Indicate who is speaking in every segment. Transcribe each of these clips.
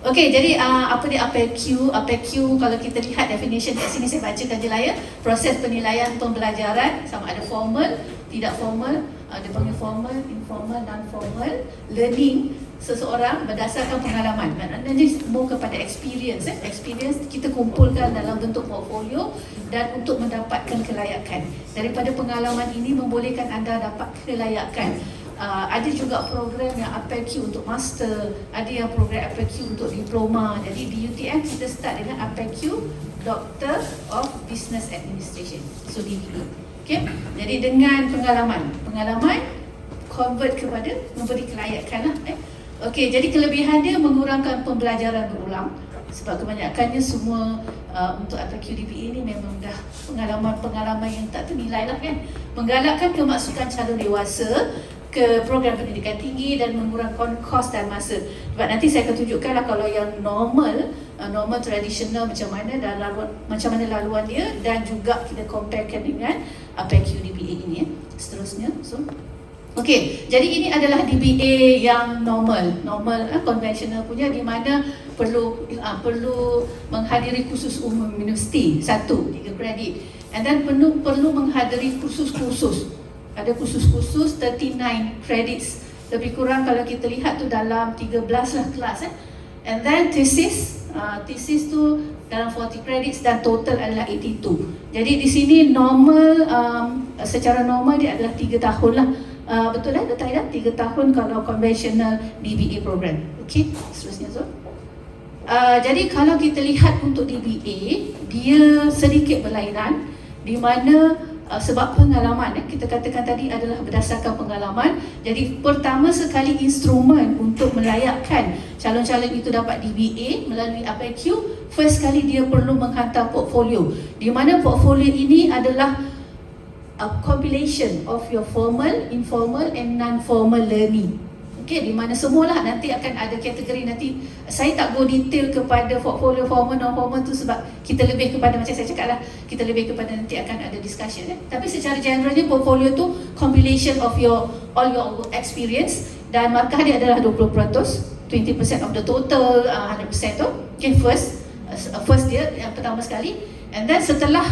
Speaker 1: Okey, jadi apa dia APQ? APQ kalau kita lihat definition kat sini, saya bacakan je lah ya. Proses penilaian pembelajaran, sama ada formal, tidak formal, dia panggil formal, informal, non-formal. Learning seseorang berdasarkan pengalaman. Maknanya more kepada experience. Experience kita kumpulkan dalam bentuk portfolio dan untuk mendapatkan kelayakan. Daripada pengalaman ini membolehkan anda dapat kelayakan. Ada juga program yang APQ untuk master, ada yang program APQ untuk diploma. Jadi di UTM kita start dengan APQ Doctor of Business Administration, so DBA. Okay? Jadi dengan pengalaman convert kepada memberi kelayakan lah. Okey, jadi kelebihan dia mengurangkan pembelajaran berulang. Sebab kebanyakannya semua untuk APQ DBA ni memang dah pengalaman yang tak ternilai lah kan. Menggalakkan kemasukan calon dewasa ke program pendidikan tinggi dan mengurangkan kos dan masa. Sebab nanti saya akan tunjukkan lah kalau yang normal tradisional macam mana dan laluan dia, dan juga kita comparekan dengan APQ DBA ini. Seterusnya, okey, jadi ini adalah DBA yang normal konvensional punya, di mana perlu menghadiri kursus umum universiti 1, 3 kredit, and then perlu menghadiri kursus-kursus. Ada kursus-kursus 39 credits, lebih kurang kalau kita lihat tu dalam 13 lah kelas. And then thesis tu dalam 40 credits dan total adalah 82. Jadi di sini normal, secara normal dia adalah 3 tahun lah. Betul lah, betul tak? 3 tahun kalau conventional DBA program. Okey, seterusnya jadi kalau kita lihat untuk DBA, dia sedikit berlainan, di mana sebab pengalaman, kita katakan tadi adalah berdasarkan pengalaman. Jadi pertama sekali instrumen untuk melayakkan calon-calon itu dapat DBA melalui APQ, first kali dia perlu menghantar portfolio, di mana portfolio ini adalah a compilation of your formal, informal and non-formal learning. Okey, di mana semualah nanti akan ada kategori. Nanti saya tak go detail kepada portfolio formal non-formal tu sebab kita lebih kepada, macam saya cakap lah, kita lebih kepada nanti akan ada discussion. Tapi secara generalnya portfolio tu compilation of all your experience, dan markah dia adalah 20%, 20% of the total 100% tu. Okay, first dia yang pertama sekali. And then setelah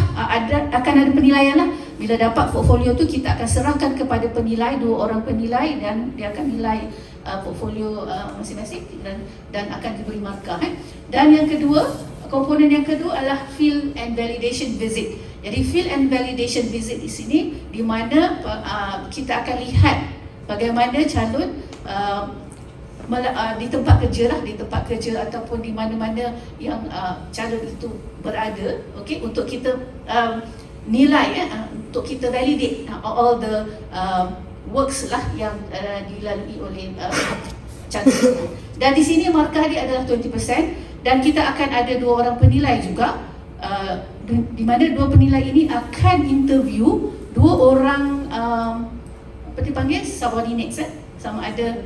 Speaker 1: akan ada penilaian lah. Bila dapat portfolio tu, kita akan serahkan kepada penilai, 2 orang penilai, dan dia akan nilai portfolio masing-masing dan akan diberi markah. Dan yang kedua, komponen yang kedua adalah field and validation visit. Jadi field and validation visit di sini, di mana kita akan lihat bagaimana calon di tempat kerja ataupun di mana-mana yang calon itu berada, okey, untuk kita nilai, untuk kita validate all the works lah yang dilalui oleh calon. Dan di sini markah dia adalah 20%, dan kita akan ada 2 orang penilai juga, di mana 2 penilai ini akan interview 2 orang apa dipanggil subordinates, sama ada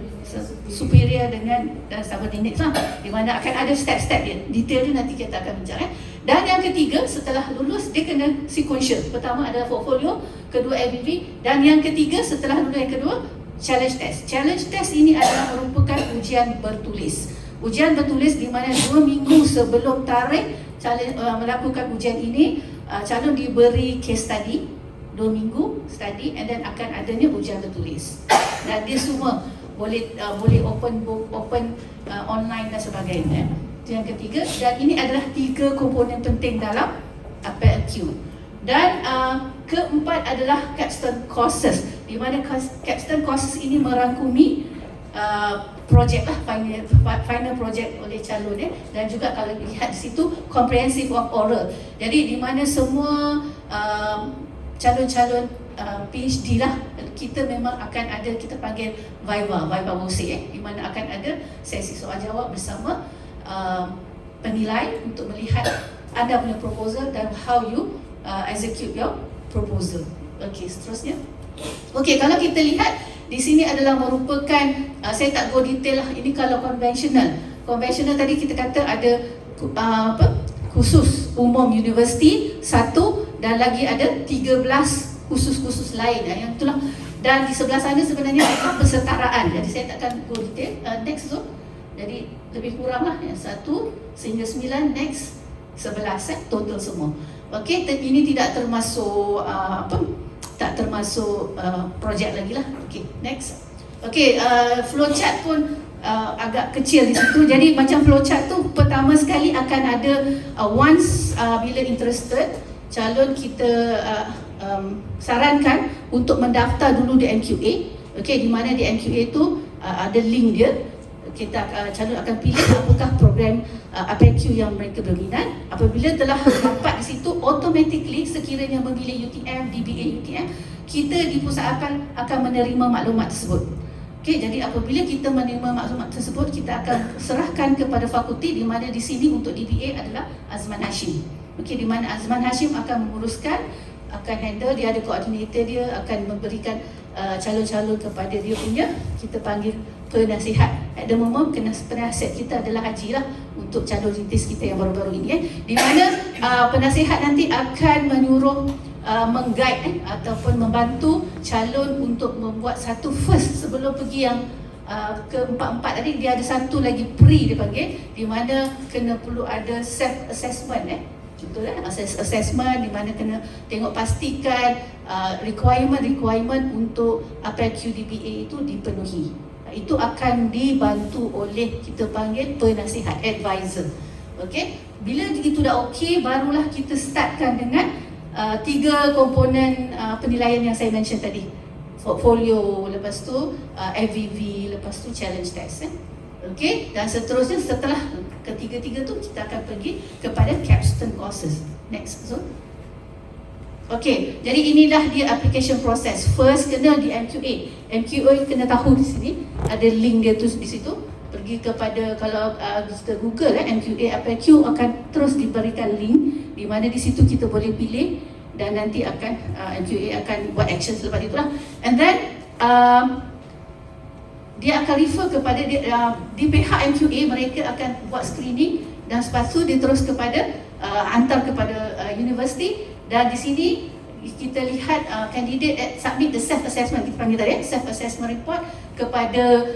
Speaker 1: superior dengan subordinates lah, di mana akan ada step-step dia, detail dia nanti kita akan bincang. Dan yang ketiga, setelah lulus dia kena sequential. Pertama adalah portfolio, kedua ABV, dan yang ketiga setelah lulus yang kedua challenge test. Challenge test ini adalah merupakan ujian bertulis. Ujian bertulis di mana 2 minggu sebelum tarikh melakukan ujian ini, calon diberi case study 2 minggu study, and then akan adanya ujian bertulis. Dan dia semua boleh open book, open online dan sebagainya. Itu yang ketiga, dan ini adalah 3 komponen penting dalam APQ. Dan keempat adalah capstone courses, di mana capstone courses ini merangkumi projek lah, final project oleh calon, dan juga kalau lihat di situ comprehensive of oral. Jadi di mana semua calon-calon PhD lah, kita memang akan ada, kita panggil Viva Wose, di mana akan ada sesi soal jawab bersama penilai untuk melihat anda punya proposal dan how you execute your proposal. Okey, seterusnya. Okey, kalau kita lihat di sini adalah merupakan, saya tak go detail lah, ini kalau konvensional. Konvensional tadi kita kata ada khusus umum universiti 1, dan lagi ada 13 khusus-khusus lain yang itulah. Dan di sebelah sana sebenarnya ada persetaraan. Jadi saya tak akan go detail. Next tu. Jadi lebih kurang lah yang 1 sehingga 9, next 11 total semua. Okey, ini tidak termasuk tak termasuk projek lagi lah. Okey, next. Okey, flowchart pun agak kecil di situ. Jadi macam flowchart tu pertama sekali akan ada once bila interested, calon kita sarankan untuk mendaftar dulu di MQA. Okey, di mana di MQA tu ada link dia. Kita calon akan pilih apakah program APQ yang mereka berminat. Apabila telah dapat di situ, automatically sekiranya memilih UTM, DBA UTM, kita di pusat akan menerima maklumat tersebut. Okey, jadi apabila kita menerima maklumat tersebut, kita akan serahkan kepada fakulti, di mana di sini untuk DBA adalah Azman Hashim. Okey, di mana Azman Hashim akan menguruskan, akan handle, dia ada koordinator dia, akan memberikan calon-calon kepada dia punya, kita panggil penasihat. At the moment, penasihat kita adalah Haji lah untuk calon rintis kita yang baru-baru ini. Di mana penasihat nanti akan menyuruh, meng-guide ataupun membantu calon untuk membuat satu first sebelum pergi yang keempat-empat tadi. Dia ada satu lagi pre dia panggil, di mana kena perlu ada self-assessment Betul assessment, di mana kena tengok pastikan requirement untuk APQ DBA itu dipenuhi. Itu akan dibantu oleh, kita panggil penasihat, advisor. Okey, bila itu dah okey, barulah kita startkan dengan 3 komponen penilaian yang saya mention tadi. Portfolio, lepas tu FVV, lepas tu challenge test. Okey, dan seterusnya setelah ketiga-tiga tu kita akan pergi kepada capstone courses. Next, so. Okey, jadi inilah dia application process. First kena di MQA. MQA kena tahu di sini ada link dia tu di situ. Pergi kepada, kalau kita Google MQA APQ, akan terus diberikan link di mana di situ kita boleh pilih, dan nanti akan MQA akan buat action selepas itulah. And then dia akan refer kepada di pihak MQA, mereka akan buat screening, dan lepas tu dia terus kepada hantar kepada universiti. Dan di sini kita lihat candidate submit the self-assessment, kita panggil tadi self-assessment report kepada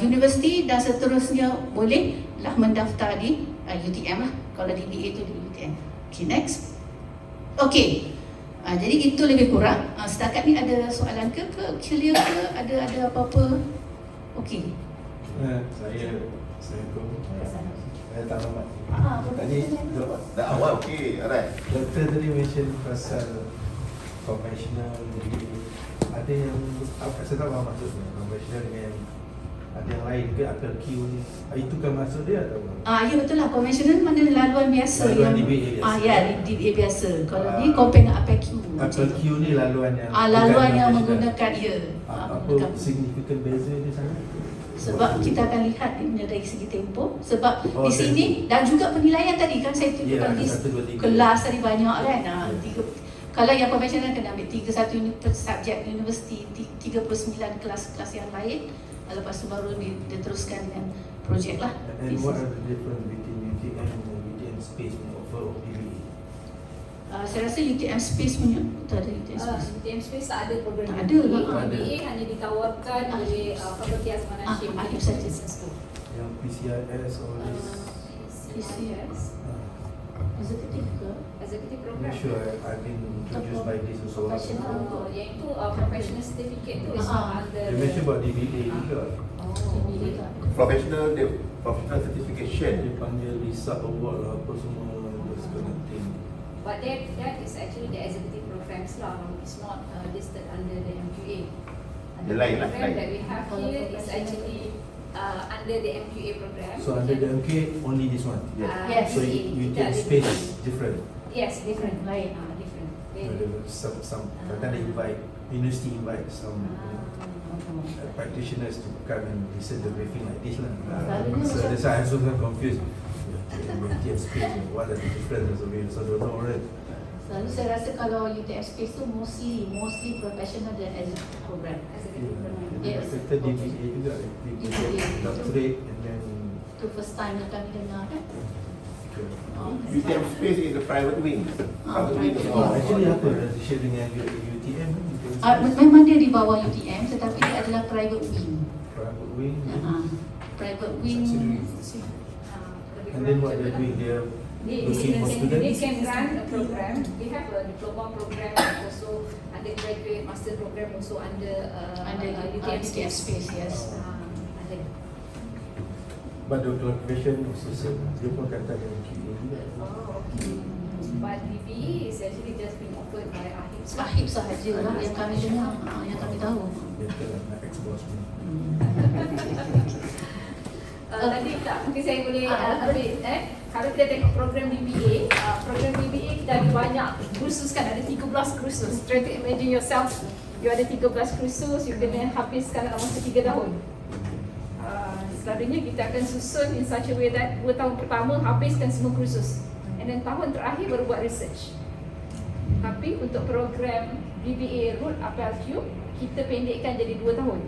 Speaker 1: universiti, dan seterusnya bolehlah mendaftar di UTM lah. Kalau DBA itu di UTM. Okay, next. Okay, jadi itu lebih kurang. Setakat ni ada soalan ke clear ke? Ada apa-apa? Okey.
Speaker 2: Saya tak lama.
Speaker 3: Tadi dah awal okey, alright.
Speaker 2: Doktor tadi mention pasal conventional, ada yang saya tak faham maksudnya conventional dengan yang ada yang lain ke, atau Q ni, itu kan maksud dia atau apa?
Speaker 1: Ya betul lah, conventional mana laluan biasa,
Speaker 2: laluan
Speaker 1: yang
Speaker 2: DBA biasa.
Speaker 1: ya DBA biasa. Kalau ni compare dengan APQ.
Speaker 2: APQ ni laluan yang
Speaker 1: laluan yang menggunakan
Speaker 2: apa signifikan beza di sana?
Speaker 1: Sebab kita akan lihat dia dari segi tempoh. Sebab di sini dan juga penilaian tadi kan saya tunjukkan list kelas tadi banyak kan. Kalau yang konvensional kena ambil 31 subjek universiti, 39 kelas-kelas yang lain. Lepas tu baru diteruskan dengan projek lah.
Speaker 2: And what are the difference between UTM and UTM Space yang offer DBA?
Speaker 1: Saya rasa UTM Space punya tak ada UTM Space.
Speaker 4: UTM Space tak ada program
Speaker 1: Tak ada.
Speaker 4: DBA hanya ditawarkan oleh Fakulti Azman Hashim Business School.
Speaker 2: Yang PCIS or this?
Speaker 4: PCIS
Speaker 1: Executive ke?
Speaker 4: Executive
Speaker 2: I'm
Speaker 4: program.
Speaker 2: not sure I've been introduced by this also.
Speaker 4: Yang itu professional certificate tu is not under.
Speaker 2: You mentioned about DBA juga.
Speaker 3: Professional certification.
Speaker 2: Dia panggil Lisa Award lah, apa semua those kind of thing.
Speaker 4: But that is actually the executive programs lah. It's not listed under the MQA.
Speaker 3: The lain lah,
Speaker 4: program
Speaker 3: lain.
Speaker 4: that we have here is actually under the MQA program.
Speaker 2: So under the MK, only this one?
Speaker 1: Yes.
Speaker 2: So UTM Space is different?
Speaker 4: Yes, different.
Speaker 1: Lain.
Speaker 4: Different.
Speaker 2: Some kadang they invite, university invite some practitioners to come and listen to briefing like this lah. So that's why I'm so confused. UTM Space, what are the differences of it? So don't know right?
Speaker 1: Selalu saya rasa kalau UTM Space tu mostly professional dan executive program.
Speaker 4: Executive program.
Speaker 1: Yes.
Speaker 2: Kita DBA juga, doctorate and then
Speaker 1: Itu first time yang kami dengar kan.
Speaker 3: UTM Space is the private wing. Private wing.
Speaker 2: actually apa share dengan UTM?
Speaker 1: Memang dia di bawah UTM, tetapi dia adalah private wing.
Speaker 2: Private wing.
Speaker 1: private wing.
Speaker 2: And then what they're doing, they're looking for
Speaker 4: They
Speaker 2: students.
Speaker 4: can run a program. They have a diploma program and also undergraduate master program also under
Speaker 1: Under
Speaker 4: UTM
Speaker 1: UTM space, yes.
Speaker 4: Ada.
Speaker 2: But the qualification also same. Dia pun kata dengan QA juga.
Speaker 4: Oh, okay. But DBE is actually just being offered by AHIP.
Speaker 1: Sahib sahaja lah yang kami dengar, yang kami tahu.
Speaker 2: Betul lah, nak expose ni.
Speaker 4: Tadi tak, mungkin saya boleh ambil kalau kita tengok program DBA, program DBA kita ada banyak kursus kan, ada 13 kursus. Try to imagine yourself, you ada 13 kursus, you kena habiskan dalam masa 3 tahun. Selalunya kita akan susun in such a way that 2 tahun pertama habiskan semua kursus, and then tahun terakhir baru buat research. Tapi untuk program DBA Root APLQ, kita pendekkan jadi 2 tahun.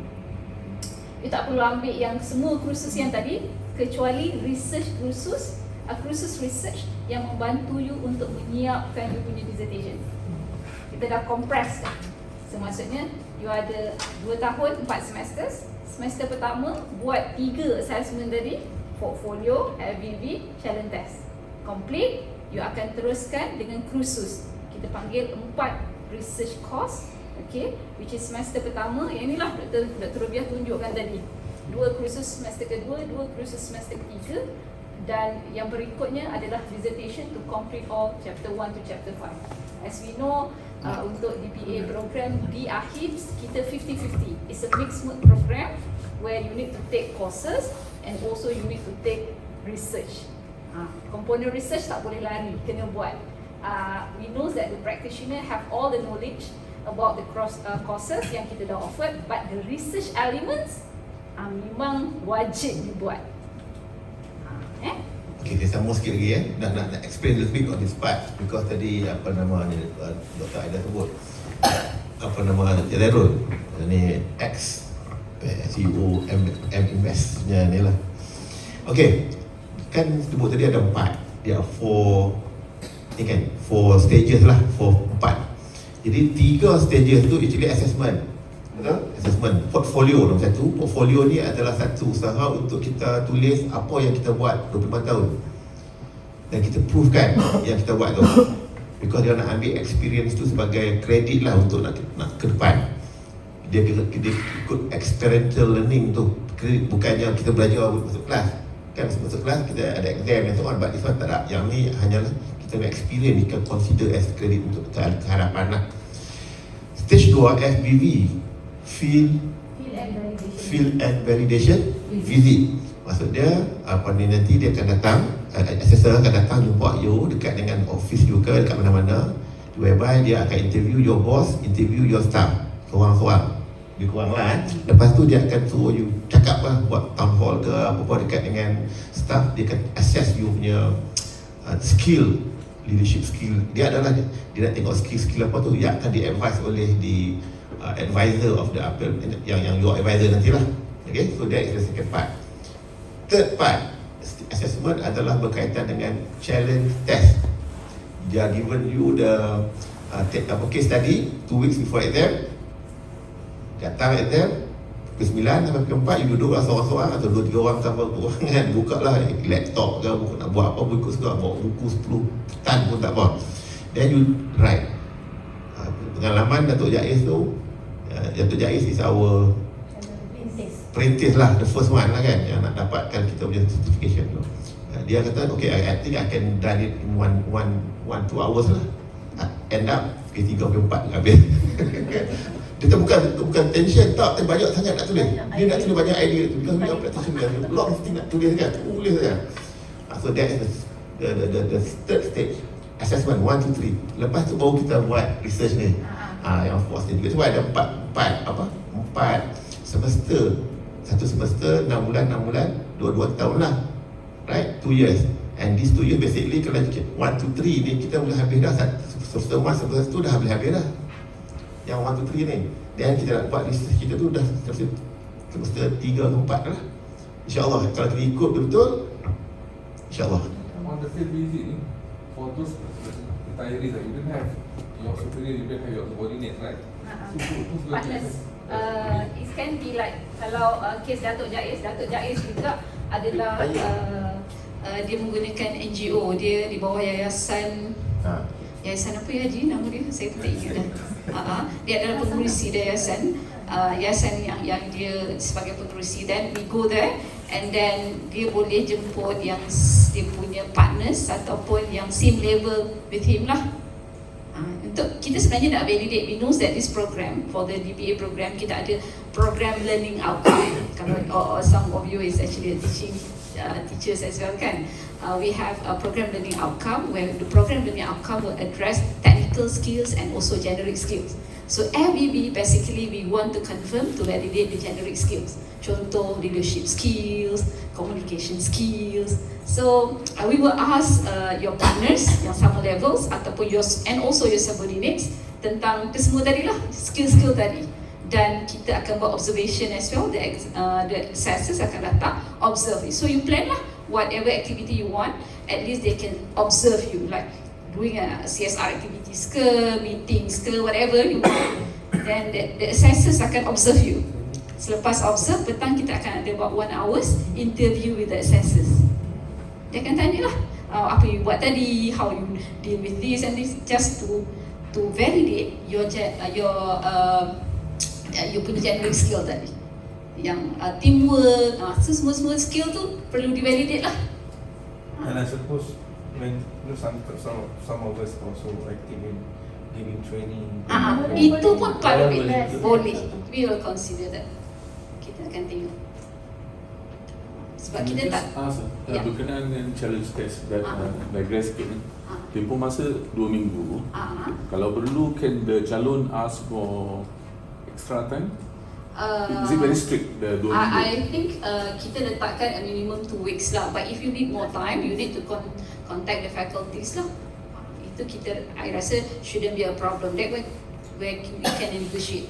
Speaker 4: You tak perlu ambil yang semua kursus yang tadi, kecuali research kursus research yang membantu you untuk menyiapkan you punya dissertation. Kita dah compress dah. So maksudnya you ada 2 tahun 4 semester. Semester pertama buat 3 assessment tadi, portfolio, LVV, challenge test. Complete, you akan teruskan dengan kursus. Kita panggil 4 research course, okay, which is semester pertama. Yang inilah Dr. Rubiah tunjukkan tadi. 2 kursus semester kedua, 2 kursus semester ketiga, dan yang berikutnya adalah dissertation to complete all chapter 1 to chapter 5. As we know, untuk DBA program di AHIPS kita 50-50. It's a mixed mode program where you need to take courses and also you need to take research. Komponen research tak boleh lari, kena buat. We know that the practitioner have all the knowledge about the courses yang kita dah offered, but the research elements memang wajib dibuat.
Speaker 3: Okay, saya sambung sikit lagi nak explain a little bit on this part, because tadi apa nama ni Dr. Aida sebut apa nama Jalurul ni ex CEO M Invest nya ni lah. Okay, kan sebut tadi ada 4, dia 4 ni kan 4 stages lah, 4. Jadi 3 stages tu actually assessment. Betul? Assessment portfolio nombor 1. Portfolio ni adalah satu usaha untuk kita tulis apa yang kita buat 25 tahun. Dan kita provekan yang kita buat tu. Because dia nak ambil experience tu sebagai kredit lah untuk nak ke depan. Dia ikut experiential learning tu. Kredit bukannya kita belajar masuk kelas. Kan masuk kelas kita ada exam and so on, but this one tak ada. Yang ni hanyalah kita nak experience, kita consider as kredit untuk keharapan lah. Stage 2 FBV, Field and Validation Visit. Maksud dia apa ni, nanti dia akan datang, assessor akan datang jumpa you dekat dengan office you ke dekat mana-mana, whereby dia akan interview your boss, interview your staff, seorang-seorang. Lebih kurang lah Lepas tu dia akan suruh you cakap lah, buat town hall ke apa-apa dekat dengan staff. Dia akan assess you punya skill, leadership skill. Dia adalah dia nak tengok skill apa tu yang akan di-advise oleh di advisor of the appeal, yang your advisor nantilah. Okay, so that is the second part. Third part assessment adalah berkaitan dengan challenge test. Dia given you the case study 2 weeks before exam. Datang exam pukul 9 sampai pukul 4, you duduk lah seorang-seorang atau 2-3 orang tanpa ruangan, buka lah laptop ke, nak buat apa pun ikut suka, bawa buku 10 tan pun tak apa. Then you write. Pengalaman Datuk Jaiz tu, Datuk Jaiz is our apprentice lah, the first one lah kan, yang nak dapatkan kita punya certification tu. Dia kata, okay, I think I can done it in 1-2 hours lah. End up, pukul 3 pukul 4 habis. Dia bukan tension tak, banyak sangat nak tulis. Dia nak tulis banyak idea tu. Because we are practitioner, a lot of things nak tulis kan, tulis kan. So that is the third stage, assessment 1, 2, 3. Lepas tu baru kita buat research ni. Yang fourth stage juga. Sebab ada 4 semester. Satu semester 6 bulan, 2 tahun lah. Right? 2 years. And these 2 years basically kalau 1, 2, 3 ni kita boleh habis dah. Semester 1, semester 2 dah habis dah. Yang 1, 2, 3 ni. Dan kita nak buat research kita tu dah semester 3 ke 4 lah. InsyaAllah kalau kita ikut betul, InsyaAllah.
Speaker 5: On the field visit ni, for those retirees, you don't have your superior, you don't have your subordinate, right? So who's going to
Speaker 4: Partners. It can be like kalau kes Datuk Jaiz juga adalah
Speaker 1: Dia menggunakan NGO, dia di bawah yayasan yayasan apa ya Ji nama dia? Saya pun tak ingat dah. Dia adalah pengurusi yayasan yang dia sebagai pengurusi, dan we go there and then dia boleh jemput yang dia punya partners ataupun yang same level with him lah. Untuk kita sebenarnya nak validate, we know that this program, for the DBA program, kita ada program learning outcome. Kalau some of you is actually a teaching teachers as well kan. We have a program learning outcome where the program learning outcome will address technical skills and also generic skills. So FBB basically we want to confirm to validate the generic skills. Contoh leadership skills, communication skills. So we will ask your partners yang sama levels ataupun and also your subordinates tentang kesemua tadi lah, skill-skill tadi. Dan kita akan buat observation as well. The assessors akan datang observe it. So you plan lah whatever activity you want, at least they can observe you, like doing a CSR activities ke, meetings ke, whatever you want. Then the assessors akan observe you. Selepas observe, petang kita akan ada about 1 hours interview with the assessors. Dia akan tanya lah apa you buat tadi, how you deal with this and this, just to validate your punya generic skill tadi, yang teamwork, semua skill tu perlu divalidate lah.
Speaker 2: And I suppose when some of us also active in giving training.
Speaker 1: Itu pun part of it.
Speaker 2: Boleh.
Speaker 1: Boleh. We will consider that. Kita akan tengok. Sebab kita tak. Ya.
Speaker 5: Berkenaan dengan challenge test dan digress sikit ni. Tempoh masa 2 minggu. Kalau perlu, can the calon ask for extra time? Is it very strict, the 2 minggu?
Speaker 1: I think kita letakkan a minimum 2 weeks lah. But if you need more time, you need to contact the faculties lah. Itu kita, I rasa shouldn't be a problem. That way where we can negotiate.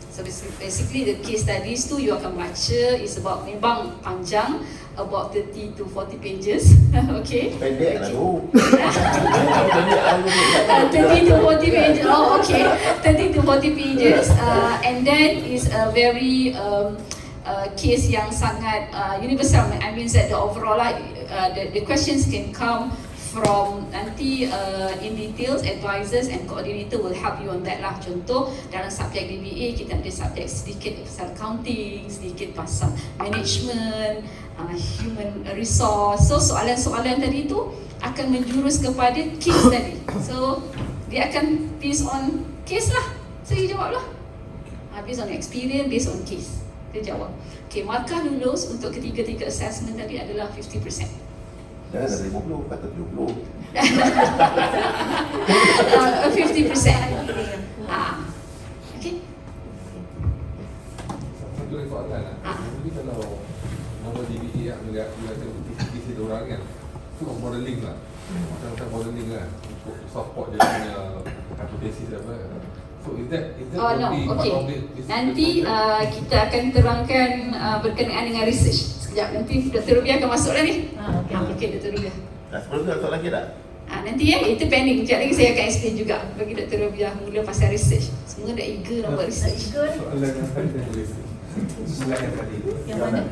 Speaker 1: So basically the case studies tu you akan baca is about, memang panjang, about 30 to 40 pages. Okay.
Speaker 3: Pendek lah tu.
Speaker 1: 30 to 40 pages. Oh, okay. 30 to 40 pages. And then is a very case yang sangat universal. I mean that the overall the questions can come from nanti in details, advisors and coordinator will help you on that lah. Contoh dalam subjek DBA kita ada subjek sedikit pasal accounting, sedikit pasal management, human resource. So soalan-soalan tadi tu akan menjurus kepada case tadi. So dia akan based on case lah. So you jawab lah. Based on experience, based on case. Dia jawab. Okay, markah lulus untuk ketiga-tiga assessment tadi adalah 50%.
Speaker 3: Jangan ada 50, kata 70.
Speaker 1: 50%. Okay.
Speaker 5: Satu lagi soalan lah. Jadi kalau nombor DBA yang melihat isi diorang kan, itu modeling lah. Macam modeling lah, untuk support dia punya hypothesis apa. So is that
Speaker 1: No, okay. Nanti kita akan terangkan berkenaan dengan research. Sekejap, nanti Dr. Rubiah akan masuk dah ni. Okay, Dr. Rubiah.
Speaker 3: Sebelum tu ada soalan lagi tak?
Speaker 1: Nanti ya, itu pending. Sekejap lagi saya akan explain juga bagi Dr. Rubiah mula pasal research. Semua dah eager nak buat research.
Speaker 2: Soalan yang tadi Soalan yang tadi.
Speaker 6: Yang mana?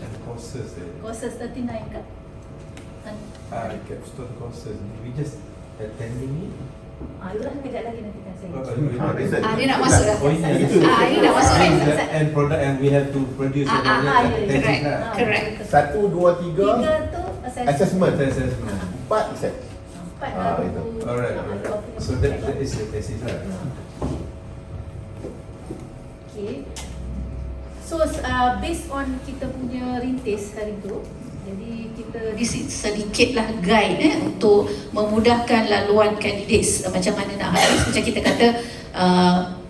Speaker 2: And courses
Speaker 6: Courses 39 kat.
Speaker 2: capstone courses. We just attending it.
Speaker 6: Itulah kejap lagi nanti kan saya.
Speaker 1: Dia nak masuk dah.
Speaker 2: Oh, ini
Speaker 1: Ini nak masuk dah.
Speaker 2: and product and we have to produce
Speaker 1: Correct.
Speaker 3: 1, 2, 3
Speaker 6: Tiga tu
Speaker 3: assessment. 4 set.
Speaker 6: Empat
Speaker 3: itu.
Speaker 2: Alright. So that is the thesis lah.
Speaker 6: Okay. So based on kita punya rintis hari tu, jadi kita
Speaker 1: sedikitlah guide untuk memudahkan laluan kandidat macam mana nak habis. Macam kita kata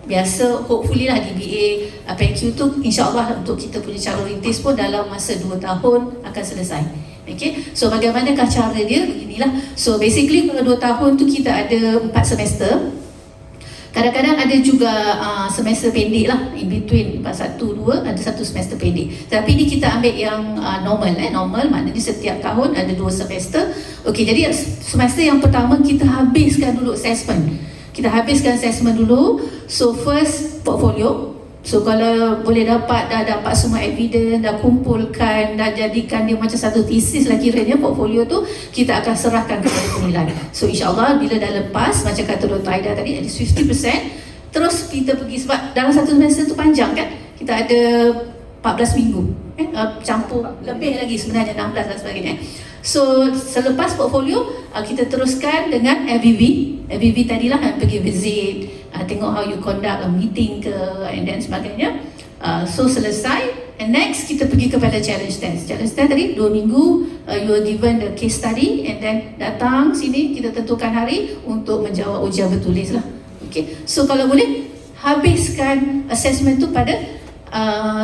Speaker 1: biasa hopefully lah DBA PenQ tu insyaAllah untuk kita punya calon rintis pun dalam masa 2 tahun akan selesai. Okay, so bagaimanakah cara dia? Beginilah. So basically kalau 2 tahun tu kita ada 4 semester. Kadang-kadang ada juga semester pendek lah, in between 1, 2 ada 1 semester pendek. Tapi ni kita ambil yang normal. Normal maknanya setiap tahun ada 2 semester. Okey, jadi semester yang pertama kita habiskan dulu assessment. Kita habiskan assessment dulu. So first portfolio. So kalau boleh dah dapat semua evidence, dah kumpulkan, dah jadikan dia macam satu thesis lah kiranya portfolio tu, kita akan serahkan kepada penilai. So insyaAllah bila dah lepas, macam kata Dr. Aida tadi, at least 50%, terus kita pergi, sebab dalam satu semester tu panjang kan, kita ada 14 minggu, campur lebih lagi sebenarnya 16 dan sebagainya. So selepas portfolio, kita teruskan dengan FVV tadilah pergi visit, tengok how you conduct a meeting ke, and then sebagainya. So selesai, and next kita pergi kepada challenge test. Challenge test tadi 2 minggu, you are given the case study, and then datang sini kita tentukan hari untuk menjawab ujian bertulis lah. Okay, so kalau boleh habiskan assessment tu pada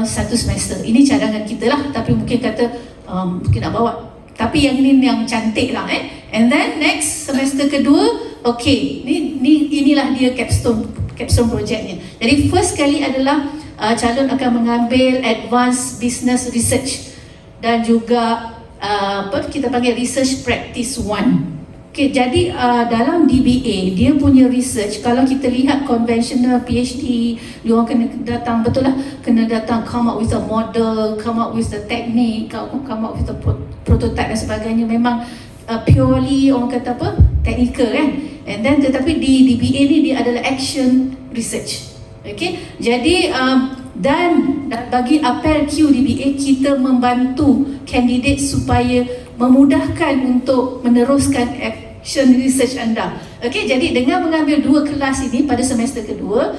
Speaker 1: satu semester. Ini cadangan kita lah, tapi mungkin kata mungkin nak bawa, tapi yang ini yang cantik lah And then next semester kedua, okay, inilah dia capstone projectnya. Jadi first kali adalah calon akan mengambil advanced business research dan juga kita panggil research practice 1. Okay, jadi dalam DBA dia punya research, kalau kita lihat conventional PhD, dia orang kena datang, betul lah, kena datang come up with a model, come up with the technique, come up with the prototype dan sebagainya. Memang purely orang kata apa, technical kan. And then tetapi di DBA ni dia adalah action research. Okay, jadi dan bagi apel Q DBA, kita membantu kandidat supaya memudahkan untuk meneruskan action research anda. Okey, jadi dengan mengambil 2 kelas ini pada semester kedua,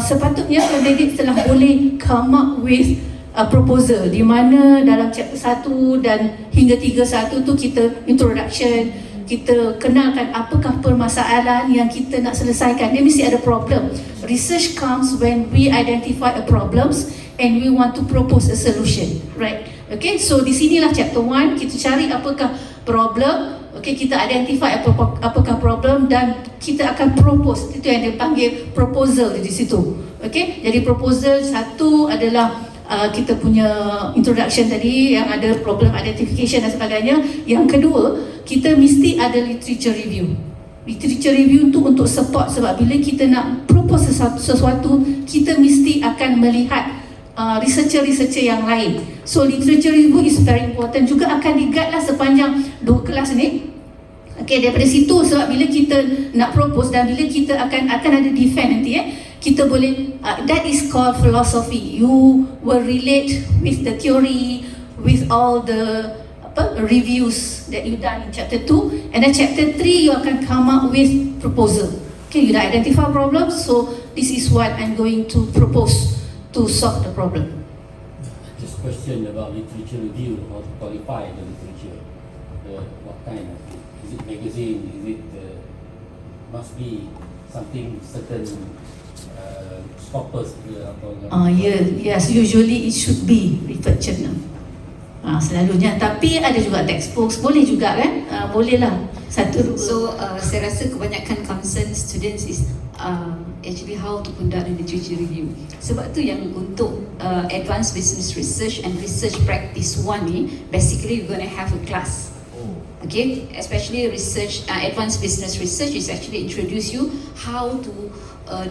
Speaker 1: sepatutnya kandidat telah boleh come up with a proposal, di mana dalam chapter 1 dan hingga 31 tu kita introduction, kita kenalkan apakah permasalahan yang kita nak selesaikan. Dia mesti ada problem. Research comes when we identify a problems and we want to propose a solution, right? Okay, so di sinilah chapter 1, kita cari apakah problem, okay, kita identify apakah problem dan kita akan propose. Itu yang dipanggil proposal di situ. Okay, jadi proposal satu adalah kita punya introduction tadi yang ada problem identification dan sebagainya. Yang kedua, kita mesti ada literature review. Literature review tu untuk support, sebab bila kita nak propose sesuatu, kita mesti akan melihat researcher-researcher yang lain. So literature review is very important, juga akan di-guide lah sepanjang 2 kelas ni. Okay, daripada situ, sebab bila kita nak propose dan bila kita akan ada defend nanti kita boleh, that is called philosophy. You will relate with the theory, with all the reviews that you done in chapter 2, and then chapter 3 you akan come up with proposal. Okay, you dah identify problems, so this is what I'm going to propose to solve the problem.
Speaker 7: Just question about literature review, how to qualify the literature. What kind of it? Is it magazine? Is it must be something certain scopus ke atau
Speaker 1: Yes, usually it should be referred journal. Selalunya, tapi ada juga textbooks, boleh juga kan? Boleh lah.
Speaker 8: So saya rasa kebanyakan concern students is actually how to conduct a literature review. Sebab tu yang untuk advanced business research and research practice 1 ni, basically we're going to have a class. Okay, especially research, advanced business research is actually introduce you how to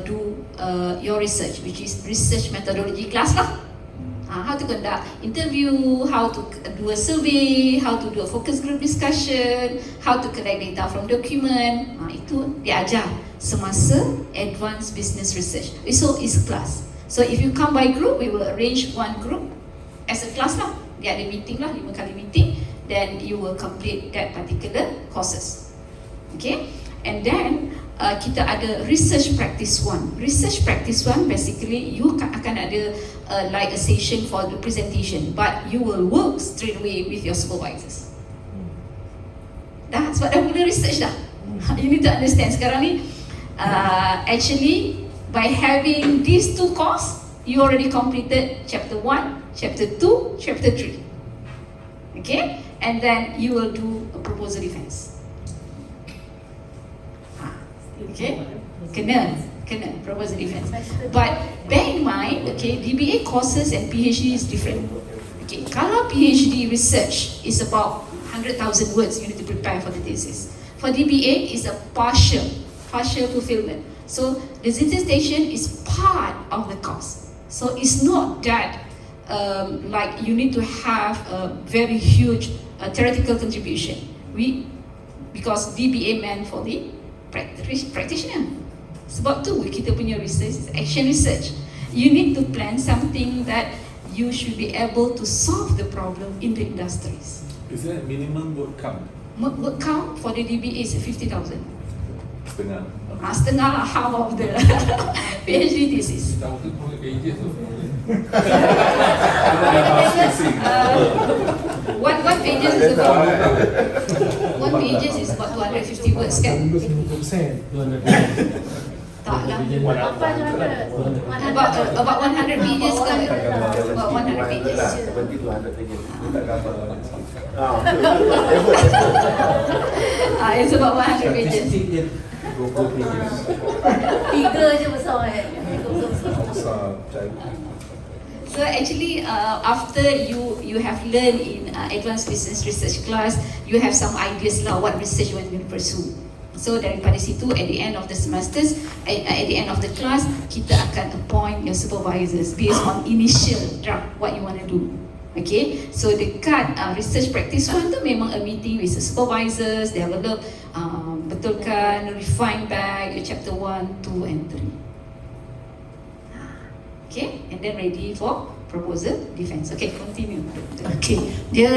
Speaker 8: do your research, which is research methodology class lah. How to conduct interview, how to do a survey, how to do a focus group discussion, how to collect data from document. Itu diajar semasa advanced business research. So it's class. So if you come by group, we will arrange one group as a class lah. Dia ada meeting lah, 5 kali meeting. Then you will complete that particular courses. Okay, and then kita ada research practice 1. Research practice 1 basically you akan ada like a session for the presentation, but you will work straight away with your supervisors. Dah sebab dah mula research dah. You need to understand sekarang ni actually by having these 2 course, you already completed chapter 1, chapter 2, chapter 3. Okay, and then you will do a proposal defense. Okay, kena proposal defense. But bear in mind, okay, DBA courses and PhD is different. Okay, kalau PhD research is about 100,000 words you need to prepare for the thesis. For DBA is a partial partial fulfillment. So dissertation is part of the course. So it's not that like you need to have a very huge theoretical contribution. Because DBA meant for the practitioner. Sebab tu kita punya research is action research. You need to plan something that you should be able to solve the problem in the industries.
Speaker 5: Is there a minimum word count?
Speaker 8: Word count for the DBA is 50,000.
Speaker 5: Setengah.
Speaker 8: Setengah lah, half of the PhD thesis.
Speaker 5: Tahu tu boleh pages tu.
Speaker 8: One pages is about 250 words kan?
Speaker 2: 50%.
Speaker 8: Tak lah.
Speaker 6: Apa tu ada?
Speaker 8: About 100 pages kan? About 100 pages. It's about 100 pages.
Speaker 2: Statistik dia 20 pages.
Speaker 6: 3 je besar kan?
Speaker 2: Besar, cari.
Speaker 8: So actually, after you have learned in advanced business research class, you have some ideas lah what research you want to pursue. So daripada situ, at the end of the semesters, at the end of the class, kita akan appoint your supervisors based on initial draft what you want to do. Okay, so dekat research practice one tu memang a meeting with the supervisors, develop, betulkan, refine back your chapter 1, 2 and 3. Okay, and then ready for proposal defense. Okay, continue.
Speaker 1: Okay, dia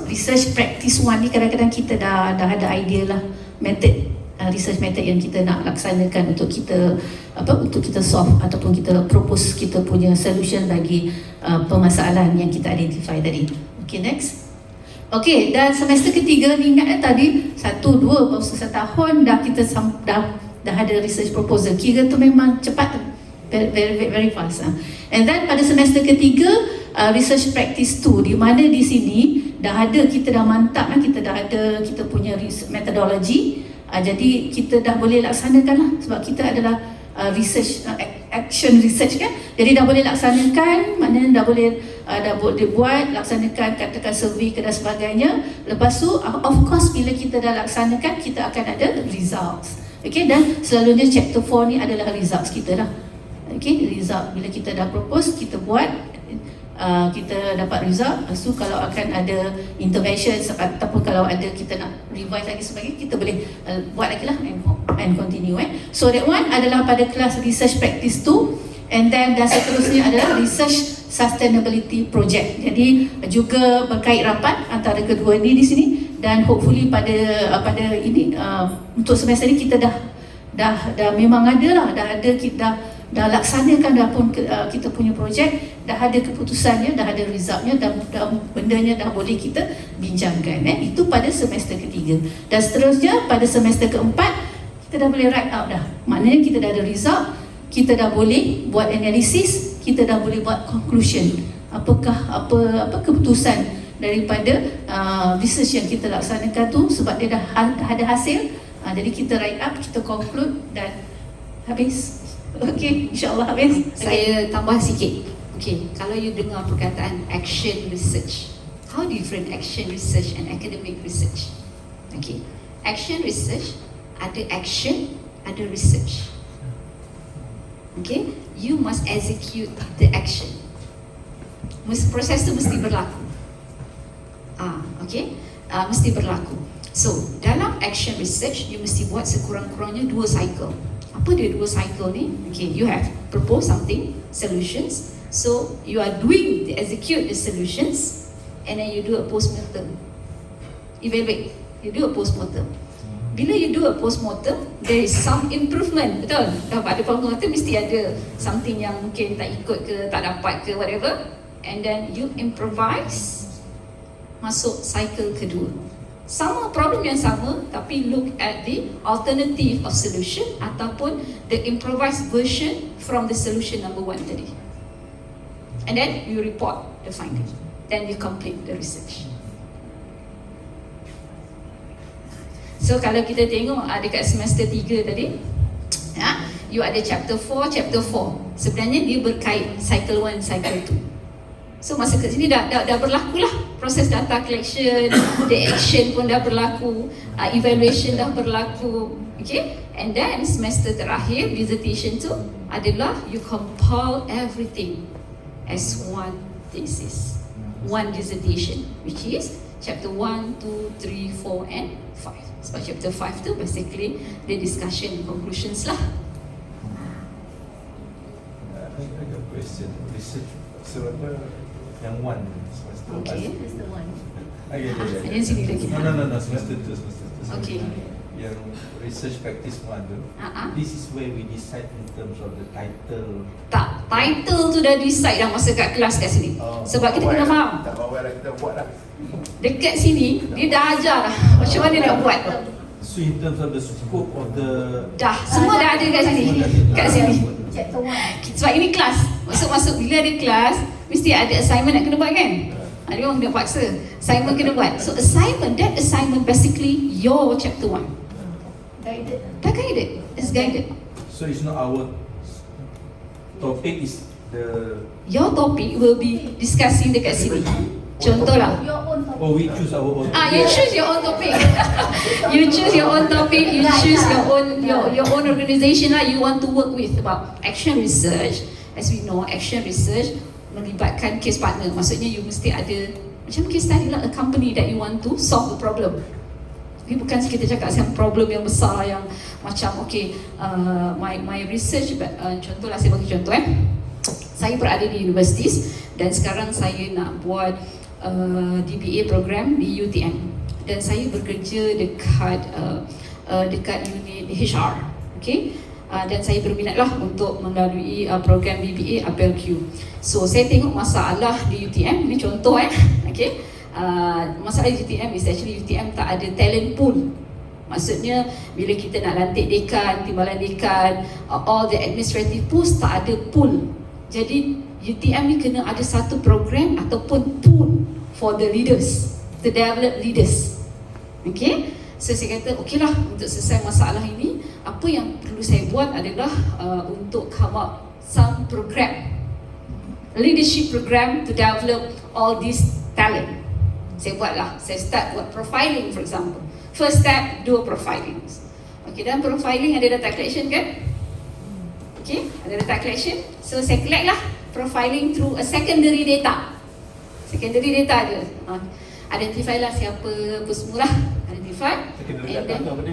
Speaker 1: research practice one ni kadang-kadang kita dah ada idea lah method, research method yang kita nak laksanakan untuk kita solve ataupun kita propose kita punya solution bagi permasalahan yang kita identify tadi. Okay, next. Okay, dan semester ketiga ni ingat tadi 1, 2 baru setahun dah kita dah ada research proposal. Kira tu memang cepat, very fast. And then pada semester ketiga research practice 2, di mana di sini kita dah mantap, kita dah ada kita punya methodology. Jadi kita dah boleh laksanakan lah, sebab kita adalah research action research kan. Jadi dah boleh laksanakan, maknanya dah boleh buat, laksanakan, katakan survey dan sebagainya. Lepas tu of course bila kita dah laksanakan, kita akan ada results. Okay, dan selalunya chapter 4 ni adalah results kita lah. Okay, result bila kita dah propose, kita buat, kita dapat result. Lepas tu kalau akan ada intervention ataupun kalau ada kita nak revise lagi sebagainya, kita boleh buat lagi lah and continue. So that one adalah pada kelas research practice 2, and then dan seterusnya adalah research sustainability project. Jadi juga berkait rapat antara kedua ni di sini, dan hopefully pada ini untuk semester ni kita dah memang ada lah, dah laksanakan dah pun kita punya projek, dah ada keputusannya, dah ada resultnya, dah bendanya dah boleh kita bincangkan. Itu pada semester ketiga, dan seterusnya pada semester keempat kita dah boleh write out dah. Maknanya kita dah ada result, kita dah boleh buat analisis, kita dah boleh buat conclusion. Apakah apa keputusan daripada research yang kita laksanakan tu, sebab dia dah ada hasil. Jadi kita write up, kita conclude dan habis. Okay, insyaAllah habis.
Speaker 8: Saya tambah sikit. Okay, kalau you dengar perkataan action research, how different action research and academic research? Okay, action research ada action, ada research. Okay, you must execute the action. Proses tu mesti berlaku. Okay, mesti berlaku. So, dalam action research, you mesti buat sekurang-kurangnya 2 cycle. Apa dia 2 cycle ni? Okay, you have propose something, solutions. So, you are doing the execute the solutions, and then you do a post-mortem. Evaluate. You do a post-mortem. Bila you do a post-mortem, there is some improvement, betul? Pada post-mortem mesti ada something yang mungkin tak ikut ke, tak dapat ke, whatever. And then you improvise, masuk cycle kedua. Sama problem yang sama, tapi look at the alternative of solution ataupun the improvised version from the solution number 1 tadi. And then you report the finding. Then you complete the research. So kalau kita tengok dekat semester 3 tadi, you ada chapter 4. Sebenarnya dia berkait cycle 1, cycle 2. So masa kat sini dah berlaku lah proses data collection, the action pun dah berlaku, evaluation dah berlaku. Okay, and then semester terakhir dissertation tu adalah you compile everything as one thesis, one dissertation, which is chapter 1, 2, 3, 4 and 5. Sebab chapter 5 tu basically the discussion conclusions lah.
Speaker 2: I got a question. Research sebab yang one semester
Speaker 8: Okay.
Speaker 6: Mr. Wan.
Speaker 8: Yang sini lagi.
Speaker 2: No, semester 2.
Speaker 8: Okay.
Speaker 2: Yang research practice one tu. This is where we decide in terms of the title.
Speaker 8: Tak, title tu dah decide dah masa kat kelas kat sini. Sebab kita kena faham.
Speaker 3: Tak bawa dah kita buat dah.
Speaker 8: Dekat sini dia dah ajar dah macam mana nak buat.
Speaker 2: So in terms of the scope of the
Speaker 8: Dah, semua dah ada kat sini. Kat sini.
Speaker 6: Chapter 1.
Speaker 8: Sebab ini kelas. Masuk bila ada kelas mesti ada assignment nak kena buat kan? Ada orang kena paksa. Assignment kena buat. So assignment, that assignment basically your chapter 1.
Speaker 6: Guided.
Speaker 8: Dah guided. It's guided.
Speaker 2: so it's not our topic is the
Speaker 8: Your topic will be discussing dekat sini. Contohlah.
Speaker 6: Your own topic.
Speaker 2: we choose our own.
Speaker 8: You choose your own topic. You choose your own topic. You choose your own organisation lah. You want to work with about action research. As we know, action research melibatkan case partner. Maksudnya you mesti ada macam case study lah, a company that you want to solve the problem. Ini bukan kita cakap macam problem yang besar yang macam my research. Contohlah saya bagi contoh saya berada di universities dan sekarang saya nak buat DBA program di UTM dan saya bekerja dekat unit HR, okay? Dan saya berminatlah untuk melalui program BBA APLQ. So saya tengok masalah di UTM, ini contoh okay? Masalah di UTM is actually UTM tak ada talent pool. Maksudnya bila kita nak lantik dekan, timbalan dekan, all the administrative posts tak ada pool. Jadi UTM ni kena ada satu program ataupun pool for the leaders, to develop leaders. Okay? So saya kata okey lah, untuk selesai masalah ini, apa yang perlu saya buat adalah untuk come up some program, leadership program to develop all this talent. Saya buatlah, saya start buat profiling for example. First step, do profiling. Okay, dan profiling ada data collection kan? Okay, ada data collection. So saya collect lah profiling through a secondary data. Secondary data je. Identify lah siapa apa semua lah. Identify.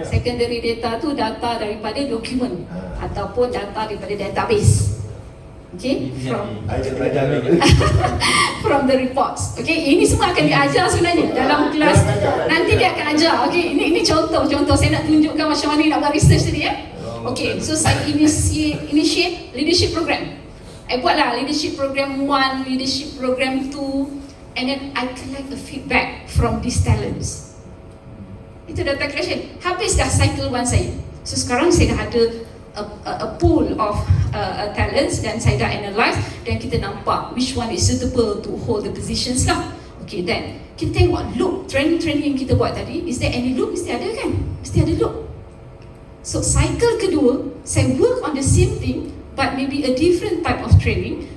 Speaker 8: Secondary data tu data daripada dokumen ataupun data daripada database. Okay, from the reports. Okay, ini semua akan diajar sebenarnya dalam kelas. Nanti dia akan ajar. Okay, ini contoh saya nak tunjukkan macam mana nak buat research tadi Okay, so saya initiate leadership program. I buatlah leadership program 1, leadership program 2, and then I collect the feedback from these talents. Itu data collection. Habis dah cycle 1 saya. So sekarang saya dah ada a pool of talents dan saya dah analyse dan kita nampak which one is suitable to hold the positions lah. Okay, then kita tengok loop training yang kita buat tadi. Is there any loop? Mesti ada kan? Mesti ada loop. So cycle kedua, saya work on the same thing but maybe a different type of training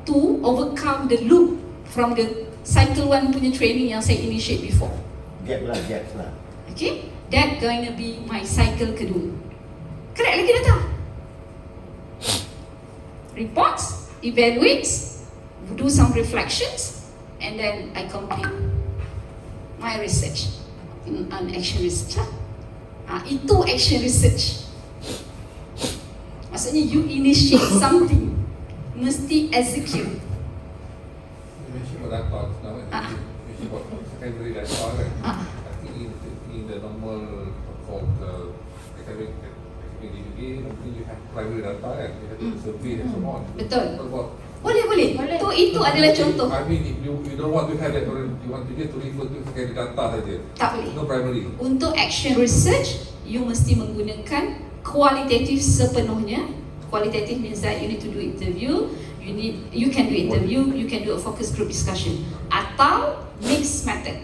Speaker 8: to overcome the loop from the cycle 1 punya training yang saya initiate before.
Speaker 3: Gaps lah.
Speaker 8: Okay, that going to be my cycle kedua. Correct lagi data. Reports, evaluates, do some reflections, and then I complete my research on action research lah. Itu action research. Maksudnya you initiate something, mesti execute.
Speaker 5: You mentioned about data now, you mentioned about secondary data kan? I think in the normal called academic DBA, mungkin you have primary data kan? You have to survey and so on.
Speaker 8: Betul.
Speaker 5: What about
Speaker 8: Boleh. Itu adalah contoh.
Speaker 5: I mean, if you don't want to have that, you want to just refer to secondary data saja.
Speaker 8: Tak boleh.
Speaker 5: No primary.
Speaker 8: Untuk action research, you mesti menggunakan kualitatif sepenuhnya. Qualitative means that you need to do interview, you can do interview, you can do a focus group discussion, atau mixed method,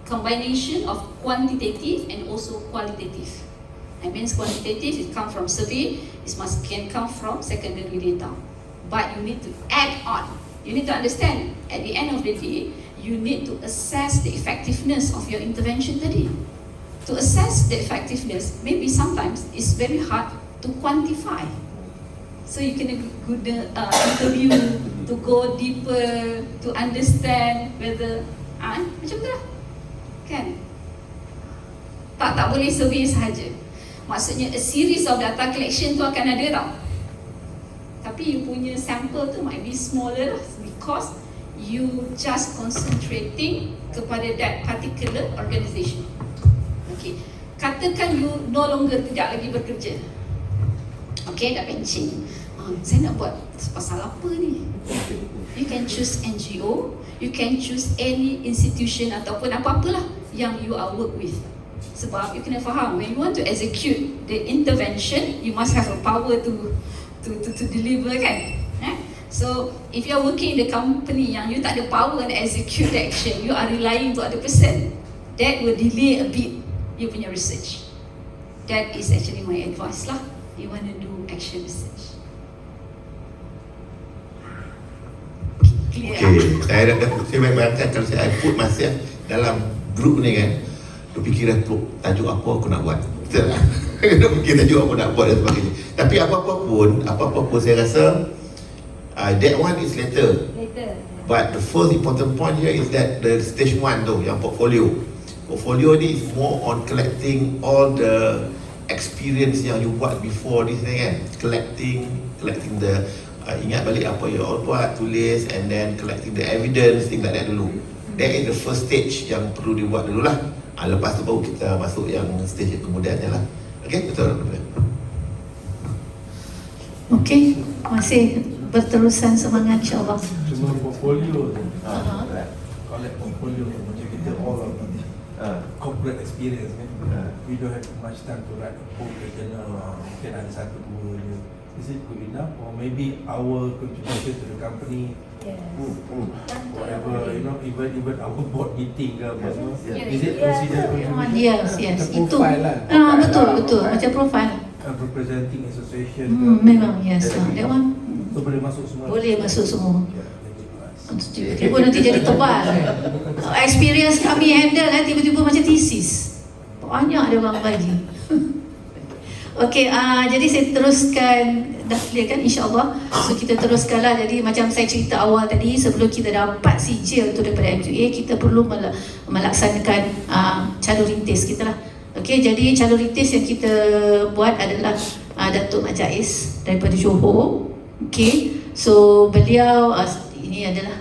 Speaker 8: combination of quantitative and also qualitative. I mean quantitative, it comes from survey, can come from secondary data, but you need to add on. You need to understand at the end of the day, you need to assess the effectiveness of your intervention tadi. To assess the effectiveness, maybe sometimes it's very hard to quantify. So you can interview to go deeper, to understand whether macam tu lah, kan? Tak boleh survey sahaja. Maksudnya a series of data collection tu akan ada tau. Tapi you punya sample tu might be smaller lah, because you just concentrating kepada that particular organisation. Okay, katakan you no longer tidak lagi bekerja. Okay, dah pension. Saya nak buat pasal apa ni? You can choose NGO, you can choose any institution ataupun apa-apalah yang you are work with. Sebab you kena faham, when you want to execute the intervention, you must have a power to deliver, kan? So if you are working in the company yang you tak ada power to execute the action, you are relying to other person, that will delay a bit you punya research. That is actually my advice lah. You want to do action research. Clear?
Speaker 3: Okay, saya bayangkan kalau saya put myself dalam group ni kan, tu fikiran tu tajuk apa aku nak buat. Betul tak? Dia fikir tajuk apa nak buat dan sebagainya. Tapi apa-apa pun saya rasa that one is later. But the first important point here is that the stage 1 tu, yang portfolio ni is more on collecting all the experience yang you buat before this ni kan. Collecting the ingat balik apa you all buat, tulis, and then collecting the evidence, things like that dulu. That is the first stage yang perlu dibuat dulu lah. Lepas tu baru kita masuk yang stage yang kemudiannya lah. Okay, betul.
Speaker 1: Okey, masih berterusan semangat insya-Allah.
Speaker 2: Cuma portfolio tu, collect portfolio tu macam kita all of corporate experience kan. We don't have much time to write a book, mungkin ada satu dua je. Is it good enough, or maybe our contribution to the company, whatever, you know, even our board meeting ke apa semua, is it considered contribution?
Speaker 1: Yes, itu.
Speaker 2: Profile lah.
Speaker 1: Betul, macam profile.
Speaker 2: Representing association.
Speaker 1: Memang yes, that one
Speaker 2: So boleh masuk semua.
Speaker 1: boleh masuk semua.
Speaker 2: Ya,
Speaker 1: Tiba-tiba nanti jadi tebal. Experience kami handle tiba-tiba macam thesis. Banyak dia orang bagi. Okey, jadi saya teruskan, dah clear kan insya-Allah. So kita teruskanlah. Jadi macam saya cerita awal tadi, sebelum kita dapat sijil tu daripada MQA, kita perlu melaksanakan calon rintis kita lah. Okey, jadi calon rintis yang kita buat adalah Datuk Mat Jais daripada Johor. Okey, so beliau ini adalah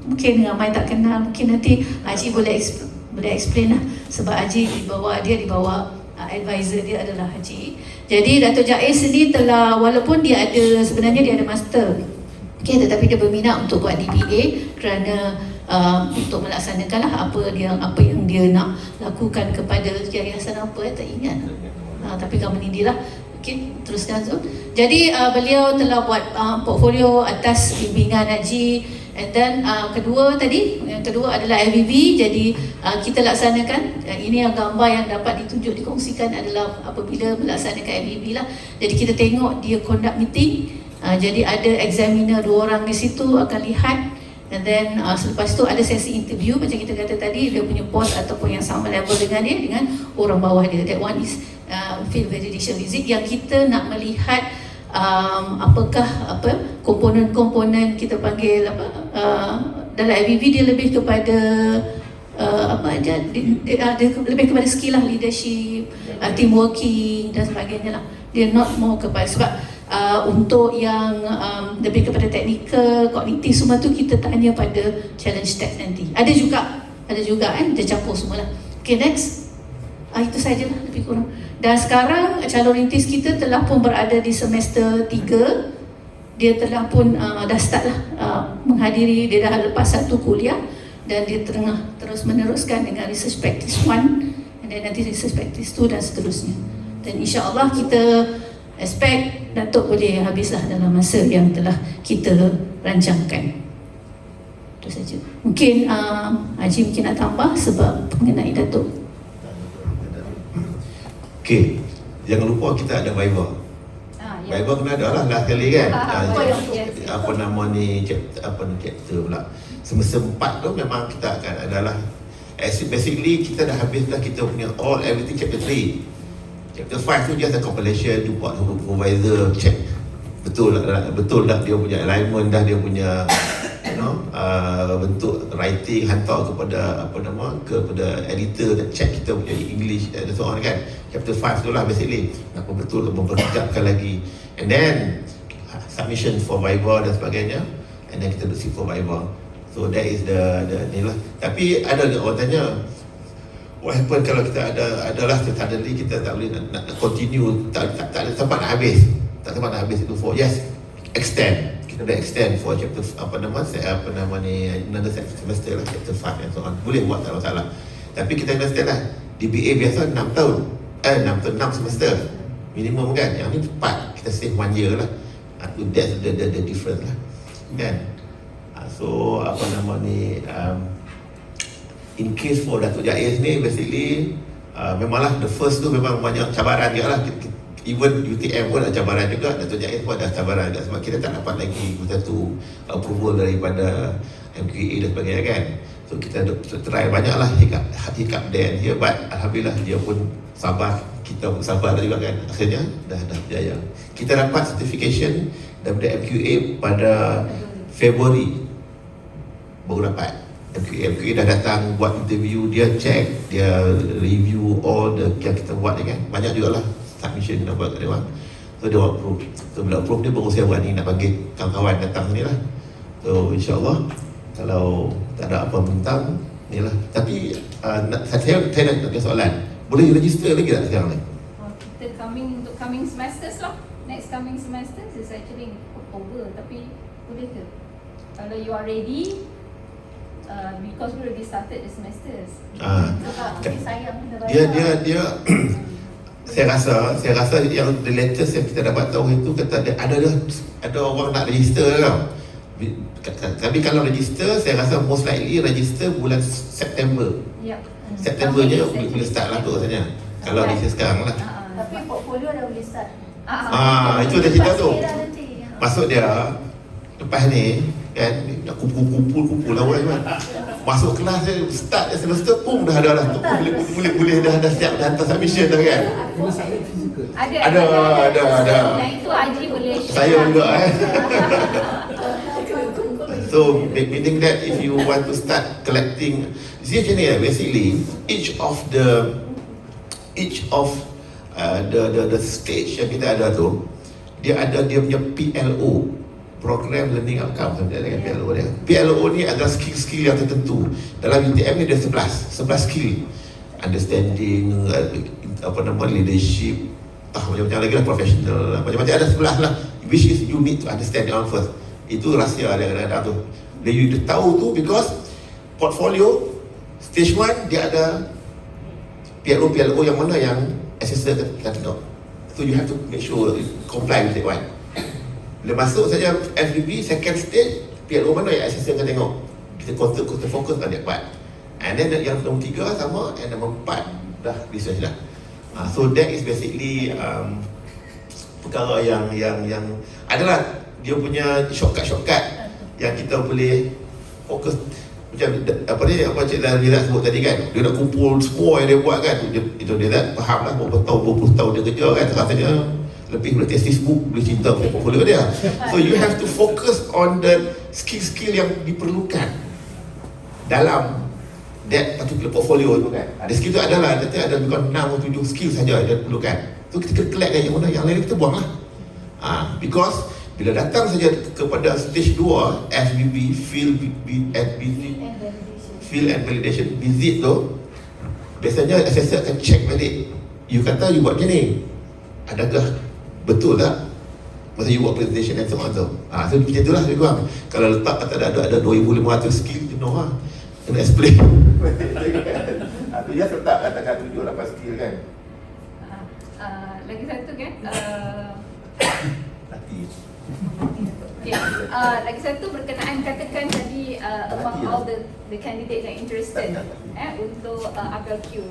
Speaker 1: mungkin ramai tak kenal, mungkin nanti Haji boleh explain lah, sebab Haji di bawah advisor dia adalah Haji. Jadi Datuk Jais ni telah, walaupun sebenarnya dia ada master, okay, tetapi dia berminat untuk buat DBA kerana untuk melaksanakanlah apa yang dia nak lakukan kepada yayasan apa, tak ingat. Tapi company dia lah. Okay, teruskan Zul. Jadi beliau telah buat portfolio atas bimbingan Haji. And then yang kedua adalah FBB. Jadi kita laksanakan, ini yang gambar yang dapat dikongsikan adalah apabila melaksanakan FBB lah. Jadi kita tengok dia conduct meeting, jadi ada examiner 2 orang di situ akan lihat. And then selepas tu ada sesi interview, macam kita kata tadi, dia punya post ataupun yang sama level dengan dia, dengan orang bawah dia. That one is field validation visit, yang kita nak melihat apakah komponen-komponen kita panggil dalam FBB. Dia lebih kepada dia lebih kepada skill lah, leadership, team working dan sebagainya lah. Dia not more kepada, sebab untuk yang lebih kepada teknikal, kognitif semua tu kita tanya pada challenge test nanti. Ada juga kan, dia campur semua lah. Okay, next. Itu sajalah lebih kurang. Dan sekarang calon rintis kita telah pun berada di semester 3. Dia telah pun dah start lah menghadiri, dia dah lepas 1 kuliah dan dia tengah terus meneruskan dengan research practice 1 dan nanti research practice 2 dan seterusnya. Dan insya-Allah kita expect Datuk boleh habislah dalam masa yang telah kita rancangkan. Itu saja. Mungkin Haji mungkin nak tambah sebab mengenai Datuk.
Speaker 3: Okay, jangan lupa kita ada Viva. Bible kena ada lah last kali kan.
Speaker 4: Yes.
Speaker 3: Apa nama ni chapter pula. Semester 4 tu memang kita akan adalah basically kita dah habis dah kita punya everything chapter 3. Chapter 5 tu just a compilation, buat supervisor check betul dah dia punya alignment, dah dia punya bentuk writing, hantar kepada kepada editor dan check kita punya English dan so on kan. Chapter 5 tu lah basically nak betul mempertegakkan lagi, and then submission for Viva dan sebagainya, and then kita sit for Viva. So that is the ni lah. Tapi ada orang tanya what happen kalau kita adalah suddenly kita tak boleh nak continue, tak ada tempat nak habis, itu for extend. Kita boleh extend for chapter another semester lah, chapter 5 and so on. Boleh buat, tak masalah. Tapi kita understand lah, DBA biasa 6 tahun 6 semester minimum kan. Yang ni 4, kita save 1 year lah. That's the difference lah kan. So in case for Datuk Jaiz ni basically memanglah the first tu memang banyak cabaran dia lah. Even UTM pun ada cabaran juga, Datuk Jaiz pun ada cabaran juga, sebab kita tak dapat lagi satu approval daripada MQA dan sebagainya kan. So kita try banyak lah hiccup there and here, but Alhamdulillah dia pun sabar, kita pun sabar juga kan. Akhirnya dah berjaya. Kita dapat certification daripada MQA pada Februari baru dapat. MQA dah datang buat interview, dia check, dia review all the yang kita buat ni kan. Banyak juga lah submission kita buat kat dia orang. So dia approve. So bila approve dia baru saya berani nak panggil kawan-kawan datang ni lah. So insyaAllah kalau tak ada apa bentang ni lah. Tapi saya nak soalan, boleh register lagi tak sekarang ni?
Speaker 4: Kita coming semesters lah. Next coming semesters is actually over. Tapi boleh ke? Kalau you are ready, because we already started the semesters.
Speaker 1: Tapi sayang kena bayar.
Speaker 3: Dia saya rasa yang the latest yang kita dapat tahu itu kata ada orang nak register tau. Tapi kalau register, saya rasa most likely register bulan September.
Speaker 4: Yep.
Speaker 3: September je boleh start lah tu rasanya. Kalau register sekarang lah.
Speaker 6: Tapi portfolio dah boleh start.
Speaker 3: Itu dah cerita tu.
Speaker 6: Nanti.
Speaker 3: Maksud dia lepas ni kan nak kumpul lah orang kan. Masuk kelas dia start semester pun dah ada dah. Boleh dah siap dah hantar submission dah kan.
Speaker 2: Kena submit physical.
Speaker 3: Ada.
Speaker 4: Yang itu Haji boleh share.
Speaker 3: Saya juga So meaning that if you want to start collecting, see macam ni basically each of the stage yang kita ada tu, dia ada dia punya PLO, Program Learning Outcome, sama dengan PLO dia. PLO ni adalah skill-skill yang tertentu. Dalam UTM ni ada 11 skill. Understanding, leadership, macam-macam lagi lah, professional, macam-macam ada 11 lah, which is you need to understand that one first. Itu rahsia dia kadang-kadang tu. You tahu tu because portfolio stage 1 dia ada PLO yang mana yang assessor akan tengok. So you have to make sure you comply with that one. Bila masuk saja FBB second stage, PLO mana yang assessor akan tengok. Kita fokus pada that part. And then yang nombor 3 sama, and nombor 4 dah research dah. So that is basically perkara yang adalah dia punya shortcut yang kita boleh fokus. Macam apa Cik Rizal sebut tadi kan, dia nak kumpul semua yang dia buat kan. Dia faham lah berapa puluh tahun dia kerja kan, rasanya lebih boleh tesis book, boleh cinta portfolio dia. So you have to focus on the skill yang diperlukan dalam that particular portfolio tu kan. Ada skill tu adalah nanti ada bukan 6 atau 7 skill saja yang diperlukan. So kita collect yang mana, yang lain kita buang lah. Because bila datang saja kepada stage 2 FBB, field and validation visit tu, biasanya assessor akan check balik. You kata you buat macam ni, adakah betul tak masa you buat presentation and so on tu. So macam itulah lebih kurang. Kalau letak kata ada 2,500 skill, you know lah, kena explain. Itu dia letak katakan 7-8 skill kan.
Speaker 4: Lagi satu kan,
Speaker 3: Nanti
Speaker 4: lagi satu berkenaan katakan tadi among all the candidates yang interested untuk Apel Q.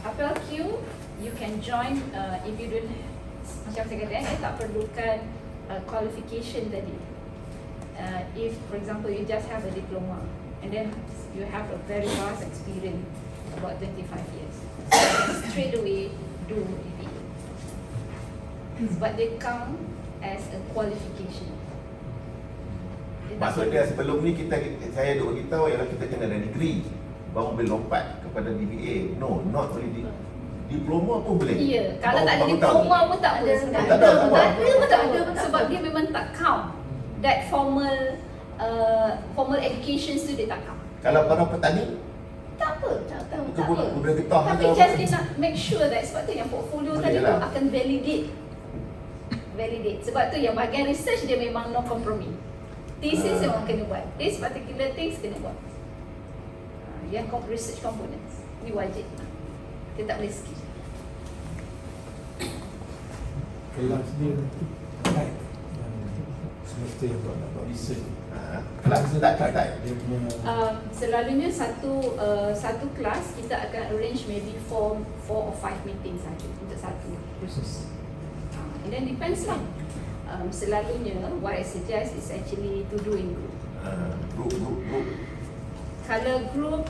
Speaker 4: Apel Q you can join if you don't macam saya kata, dia tak perlukan qualification tadi. If for example you just have a diploma and then you have a very vast experience about 25 years, so you can straight away do DBA. But they count as a qualification. Dia tak
Speaker 3: Maksudnya sebelum ni saya duk beritahu ialah kita kena ada degree baru boleh lompat kepada DBA. No, not only diploma pun boleh.
Speaker 4: Ya, kalau tak ada
Speaker 3: Baru
Speaker 4: diploma
Speaker 3: tahu.
Speaker 4: pun tak apa.
Speaker 3: Tak ada, tak apa.
Speaker 4: Tak ada, sebab dia memang tak count. That formal education tu dia tak count.
Speaker 3: Kalau para petani,
Speaker 4: Tak apa, tak apa.
Speaker 3: kebun getah
Speaker 4: Tapi
Speaker 3: ke
Speaker 4: just
Speaker 3: apa?
Speaker 4: dia nak make sure that sebab tu yang portfolio
Speaker 3: Boleh
Speaker 4: tadi tu
Speaker 3: lah.
Speaker 4: akan validate. Sebab tu yang bahagian research dia memang no compromise. Thesis memang kena buat. This particular things kena buat. Yang research components ni wajib. Dia tak boleh skip.
Speaker 2: Kelas dia type yang semester yang nak buat research.
Speaker 3: Kelas tak.
Speaker 2: Dia punya
Speaker 4: Selalunya satu kelas kita akan arrange maybe 4 or 5 meetings saja untuk satu kursus. And then depends lah. Selalunya what I suggest is actually to do in group.
Speaker 3: Group.
Speaker 4: Kalau group,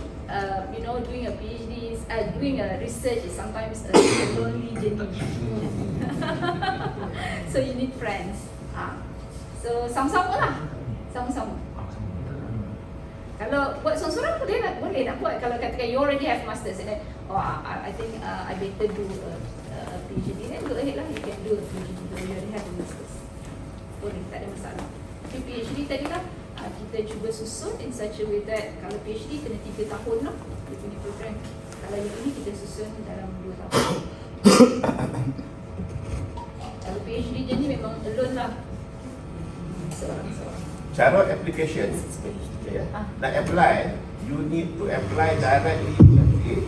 Speaker 4: doing a PhD, doing a research is sometimes a lonely journey. So you need friends. So sama-sama lah. Sama-sama. Kalau buat seorang-seorang boleh nak buat. Kalau katakan you already have masters and then I think I better do a PhD, then go ahead lah, you can do a PhD though you already have a masters. Boleh, tak ada masalah. Tapi PhD tadi lah kita cuba susun in such a way that kalau PhD kena 3 tahun lah dia punya program. Kalau yang ini kita susun dalam 2 tahun. Kalau PhD je ni memang alone lah. Seorang-seorang.
Speaker 3: Cara application, nak apply, you need to apply directly to MPA.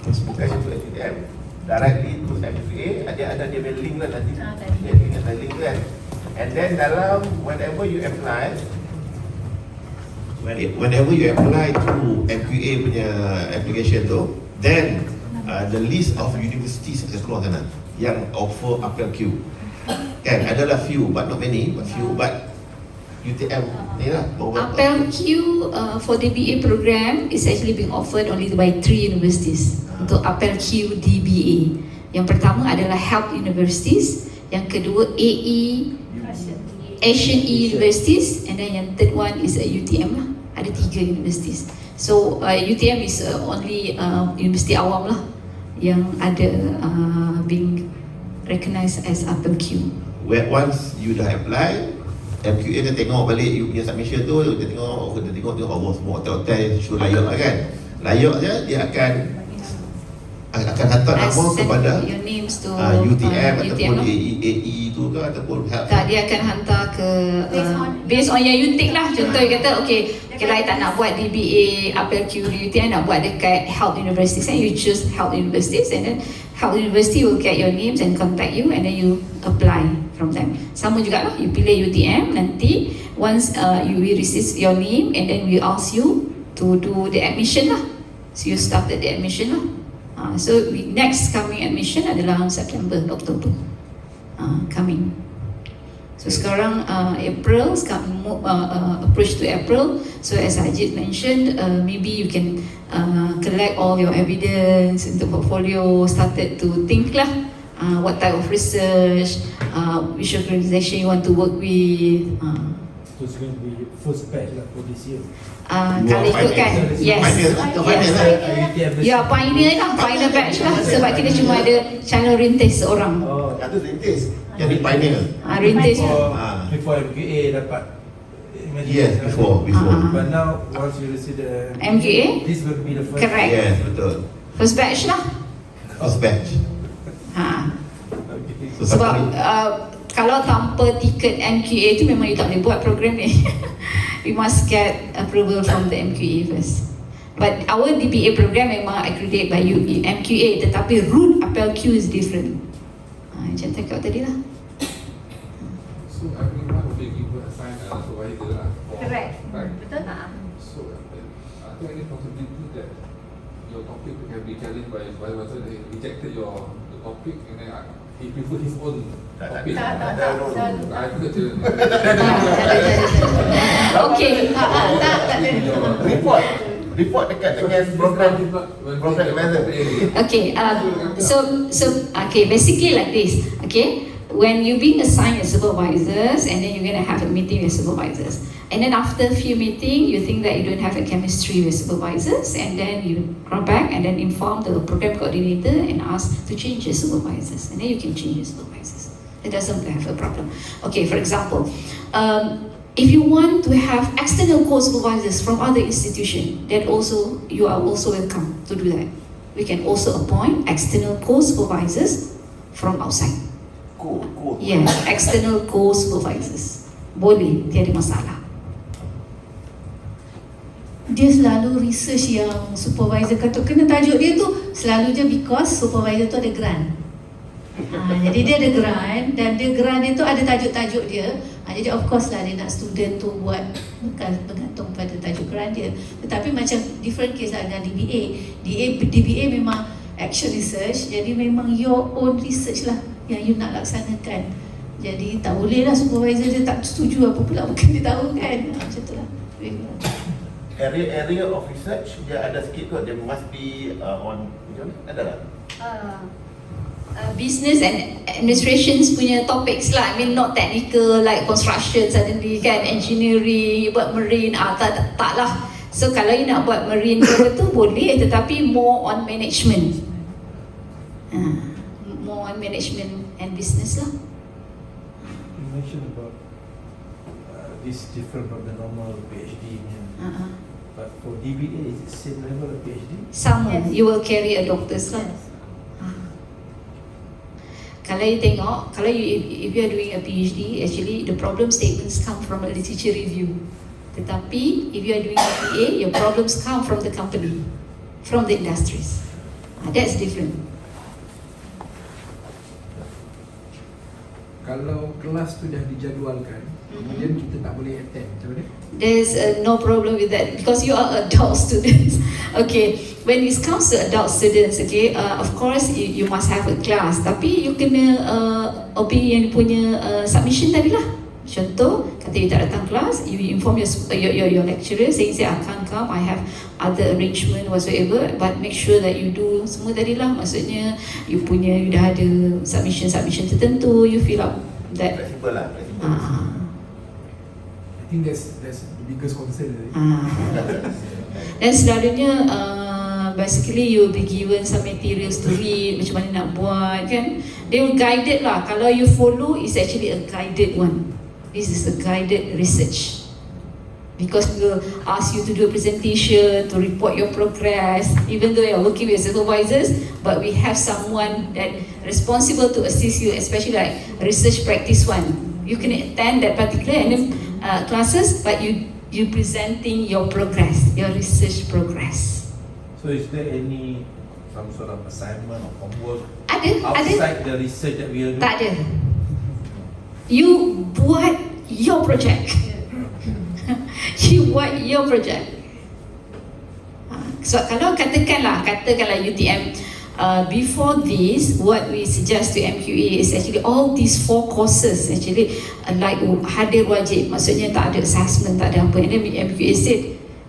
Speaker 3: Bukan to SDM. Directly to MPA, ada dia punya link lah nanti. Dia ingat ada link kan. And then dalam whenever you apply to MQA punya application tu, then the list of universities akan keluar sana yang offer Apel Q. Kan, adalah few but not many, but few, but UTM ni lah.
Speaker 8: Apel Q for DBA program is actually being offered only by 3 universities untuk Apel Q DBA. Yang pertama adalah Health Universities, yang kedua AE Asian Universities, and then yang third one is UTM lah. Ada 3 universities. So UTM is only universiti awam lah yang ada being recognized as Apel Q.
Speaker 3: Where once you dah apply, MQA dia tengok balik you punya submission tu, dia tengok Allah semua hotel show layak lah kan. Layak je, dia akan hantar nama kepada
Speaker 8: your names to
Speaker 3: UTM ataupun
Speaker 8: lah.
Speaker 3: AE tu ke ataupun Health.
Speaker 8: Tak, dia akan hantar ke based on yang you take lah. Contoh you kata okay I tak nak buat DBA Apel Q di UTM, nak buat dekat Health Universities, and you choose Health Universities, and then Health University will get your names and contact you, and then you apply from them. Sama juga lah, you pilih UTM, nanti once you will receive your name, and then we ask you to do the admission lah. So you started the admission lah. So next coming admission adalah September, Oktober coming. So sekarang April, sekarang approach to April. So as Ajit mentioned, maybe you can collect all your evidence into portfolio, started to think lah what type of research, which organization you want to work with.
Speaker 2: So it's going to be first batch lah for this year.
Speaker 8: Kalau ikutkan, yes, ya pioneer lah, pioneer batch lah, sebab kita cuma ada channel rintis seorang.
Speaker 2: Oh,
Speaker 3: Yang tu rintis, yang ni pioneer.
Speaker 8: Rintis.
Speaker 2: before MQA dapat.
Speaker 3: Yes, before.
Speaker 2: But now once you receive the
Speaker 8: MQA?
Speaker 2: this will be the first.
Speaker 8: Correct.
Speaker 3: Yes, betul.
Speaker 8: First batch lah.
Speaker 3: First batch.
Speaker 2: Okay.
Speaker 3: So,
Speaker 8: Sebab
Speaker 3: siapa
Speaker 8: kalau tanpa tiket MQA tu memang you tak boleh buat program ni. We must get approval from the MQA first. But our DBA program memang accredited by MQA, tetapi route Apel Q is different. Macam cakap tadi lah.
Speaker 5: So everyone will be given assigned a supervisor lah.
Speaker 4: Correct.
Speaker 5: Right.
Speaker 4: Betul tak?
Speaker 5: So I think any possibility that your topic can be challenged by supervisor that rejected your topic and then he prefer his own
Speaker 3: Tak,
Speaker 5: topic.
Speaker 1: tak, tak, tak.
Speaker 5: Itu kecil.
Speaker 8: Okay.
Speaker 1: Tak ada.
Speaker 3: Report dekat dengan program advisor.
Speaker 8: Okay, okay, basically like this. Okay, when you being assigned as supervisors, and then you're gonna have a meeting with supervisors, and then after a few meeting, you think that you don't have a chemistry with supervisors, and then you come back and then inform the program coordinator and ask to change your supervisors, and then you can change your supervisors. It doesn't have a problem. Okay, for example, if you want to have external co-supervisors from other institutions, then also you are also welcome to do that. We can also appoint external co-supervisors from outside. Yeah, external co-supervisors. Boleh, tiada masalah.
Speaker 1: Dia selalu research yang supervisor kata kena tajuk dia tu selalu je because supervisor tu ada grant. Jadi dia ada grant dan dia grant itu ada tajuk-tajuk dia. Jadi of course lah dia nak student tu buat bergantung pada tajuk grant dia. Tetapi macam different case lah dengan DBA. DBA memang action research, jadi memang your own research lah yang you nak laksanakan. Jadi tak boleh lah supervisor dia tak setuju apa pula bukan dia tahu kan. Macam tu lah.
Speaker 3: Area of research dia ada sikit kot, dia must be on macam mana? Ada tak?
Speaker 8: Business and administrations punya topics lah. I mean not technical like construction suddenly kan, engineering, you buat marine, tak lah. So kalau you nak buat marine tu boleh, tetapi more on management. More on management and business lah.
Speaker 2: You mentioned about this different from the normal PhD nya. But for DBA, is it same level of PhD?
Speaker 8: Some
Speaker 1: Yes.
Speaker 8: you will carry a doctor's lah. Kalau you tengok, kalau if you are doing a PhD, actually the problem statements come from a literature review. Tetapi if you are doing a PA, your problems come from the company, from the industries. That's different.
Speaker 9: Kalau kelas tu dah dijadualkan, kemudian kita tak boleh attend, macam mana?
Speaker 8: There's no problem with that because you are adult students. Okay, when it comes to adult students, okay, of course you must have a class. Tapi you kena obey yang punya submission tadi lah. Contoh, kata you tak datang kelas, you inform your lecturer saying I can't come, I have other arrangement whatsoever, but make sure that you do semua tadi lah. Maksudnya you dah ada submission tertentu, you fill up that.
Speaker 3: Flexible lah, flexible.
Speaker 9: I think that's the biggest concern.
Speaker 8: Dan selalunya basically you will be given some materials to read, macam mana nak buat kan. They will guided lah. Kalau you follow, it's actually a guided one. This is a guided research. Because we will ask you to do a presentation, to report your progress, even though you are working with supervisors, but we have someone that responsible to assist you, especially like research practice one. You can attend that particular and then classes, but you presenting your progress, your research progress.
Speaker 2: So is there any some sort of assignment or homework
Speaker 8: Ada.
Speaker 2: outside the research that we are doing?
Speaker 8: Tak ada. You buat your project. You buat your project. So kalau katakanlah UTM, before this, what we suggest to MQA is actually all these 4 courses actually like hadir wajib, maksudnya tak ada assessment, tak ada apa. And then MQA said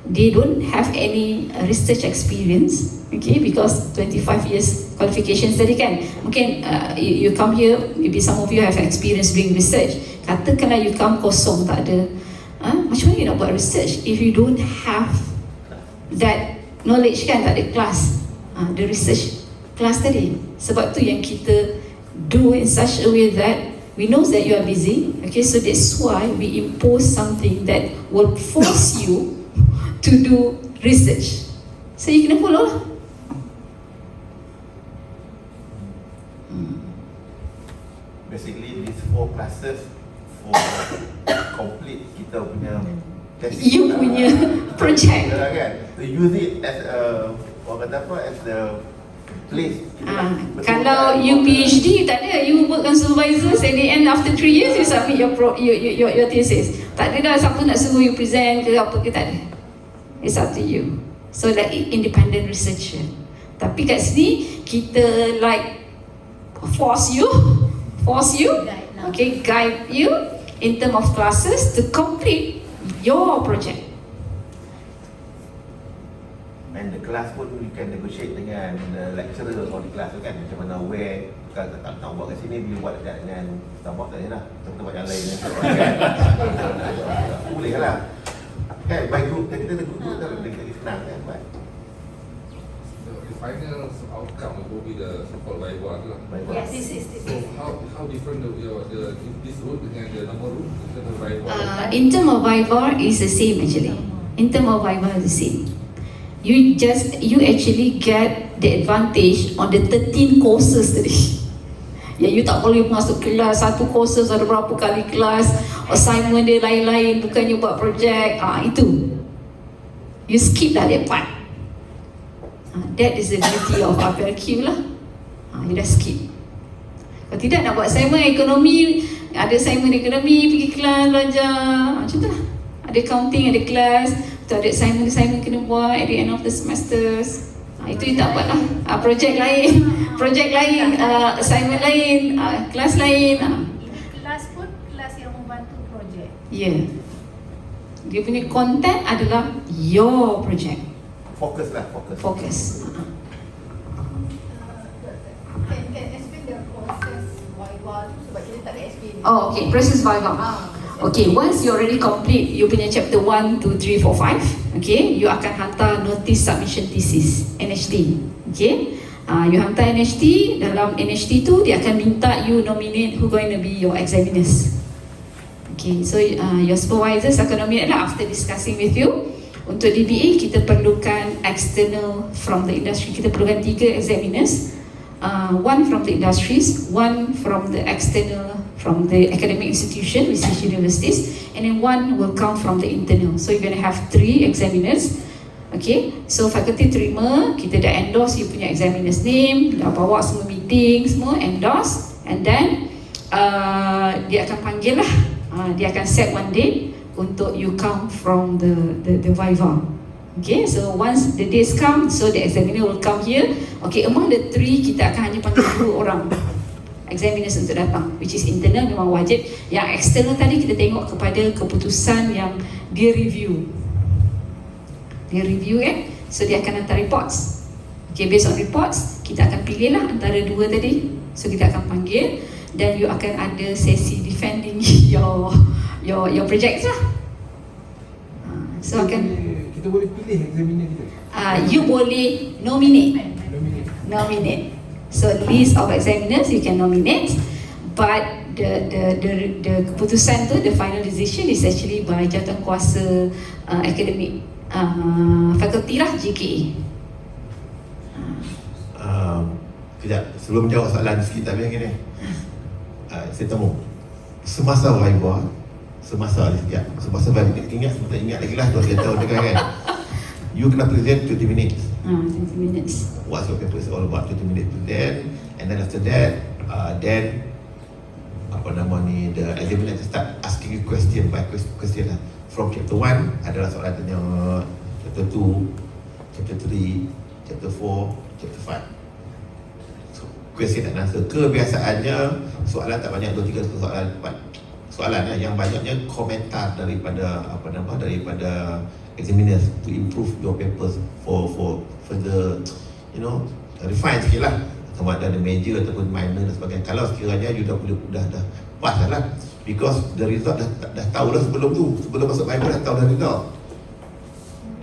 Speaker 8: they don't have any research experience, okay, because 25 years qualifications tadi kan. Mungkin you come here, maybe some of you have experience doing research. Katakanlah you come kosong, tak ada, macam mana you nak buat research if you don't have that knowledge kan, tak ada class, the research class tadi. Sebab tu yang kita do in such a way that we know that you are busy, okay, so that's why we impose something that will force you to do research. So you kena follow lah.
Speaker 3: Basically these 4 classes for complete kita punya
Speaker 8: You punya project.
Speaker 3: kan? To use it as orang kata apa, as the place.
Speaker 8: Kalau you PhD, tak ada, you work on supervisors and the end after 3 years you submit your thesis. Tak ada dah siapa nak suruh you present ke apa ke, tak ada. It's up to you. So like independent researcher. Tapi kat sini kita like force you,
Speaker 6: Guide lah.
Speaker 8: okay, guide you in terms of classes to complete your project.
Speaker 3: And the class pun you can negotiate dengan lecturer or di kelas tu kan, macam mana where kalau tak nak buat kat sini, dia buat dekat dengan tak buat kat sini lah, kita buat yang lain kan. Boleh lah kan, by group kita group kan lebih senang kan.
Speaker 5: The final outcome will be the so-called Viva tu lah.
Speaker 6: Yes, this is
Speaker 5: So how different this route dengan the normal route in terms of Viva?
Speaker 8: In terms of Viva is the same actually. In terms of Viva is the same. You actually get the advantage on the 13 courses tadi. Ya, you tak boleh masuk kelas, satu courses ada berapa kali kelas, assignment dia lain-lain, bukannya buat projek. Itu. You skip dah that part. That is the beauty of APLQ lah. You dah skip. Kalau tidak nak buat assignment ekonomi, ada assignment ekonomi, pergi kelas belajar, macam tu lah. Ada accounting, ada kelas, tu ada assignment kena buat at the end of the semesters. Itu you tak buat lah. Projek lain, assignment lain, kelas lain.
Speaker 6: Ini kelas pun kelas yang membantu projek.
Speaker 8: Yeah. Dia punya content adalah your project.
Speaker 3: Fokus lah,
Speaker 8: Fokus.
Speaker 1: Can explain the process Viva tu sebab kita tak ada explain.
Speaker 8: Oh, okay. Process Viva. Okay, once you already complete you punya chapter 1, 2, 3, 4, 5, okay, you akan hantar notice submission thesis, NHT. Okay, you hantar NHT, dalam NHT tu dia akan minta you nominate who going to be your examiners. Okay, so your supervisors akan nominate lah after discussing with you. Untuk DBA kita perlukan external from the industry, kita perlukan 3 examiners. One from the industries, one from the external from the academic institution, which is universities, and then one will come from the internal. So you're going to have 3 examiners. Okay, so faculty terima, kita dah endorse you punya examiner's name, dah bawa semua meeting, semua endorse, and then dia akan panggil lah, dia akan set one date untuk you come from the Viva. Okay, so once the days come, so the examiner will come here. Okay, among the 3 kita akan hanya panggil 2 orang examiners untuk datang, which is internal memang wajib. Yang external tadi kita tengok kepada keputusan yang dia review. Dia review kan, so dia akan hantar reports. Okay, based on reports kita akan pilih lah antara 2 tadi. So kita akan panggil dan you akan ada sesi defending your projects lah. So akan
Speaker 9: kita boleh pilih examiner kita.
Speaker 8: you boleh nominate. So list of examiners you can nominate, but the keputusan tu, the final decision is actually by jawatankuasa academic faculty lah, JKA.
Speaker 3: Kejap, sebelum jawab soalan sikit tapi yang ni saya temu semasa Viva, semasa ingat lagi lah 2 tahun dekat kan, you kena present 20 minutes.
Speaker 8: 20 minutes.
Speaker 3: What's your paper is all about, 20 minutes present, and then after that then the examiner start asking you question by question lah. From chapter 1 adalah soalan tanya, chapter 2, chapter 3, chapter 4, chapter 5. So, question and answer. Kebiasaannya soalan tak banyak, 2-3 soalan, 4 soalan lah. Yang banyaknya komentar daripada daripada examiners to improve your papers for further, refine sikit lah, sama ada major ataupun minor dan sebagainya. Kalau sekiranya you dah pass lah, because the result dah tahu dah sebelum masuk Bible dah tahu dah result,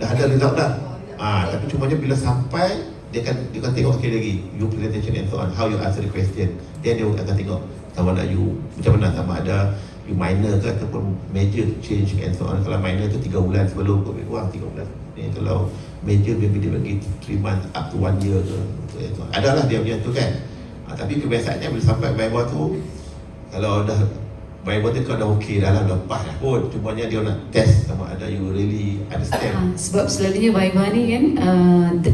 Speaker 3: dah ada result dah. Tapi cumanya bila sampai dia akan tengok sekali lagi your presentation and so on, how you answer the question, then dia akan tengok sama ada you macam mana, sama ada you minor ke ataupun major change and so on. Kalau minor tu 3 bulan sebelum, lebih kurang 3 bulan. Kalau major maybe dia bagi 3 months up to 1 year ke. Adalah dia punya tu kan. Tapi kebiasaannya bila sampai Bible tu, kalau dah Bible tu kau dah okey dah lah, dah pas dah pun, cumanya dia nak test sama ada you really understand.
Speaker 8: Sebab selalunya Viva ni kan,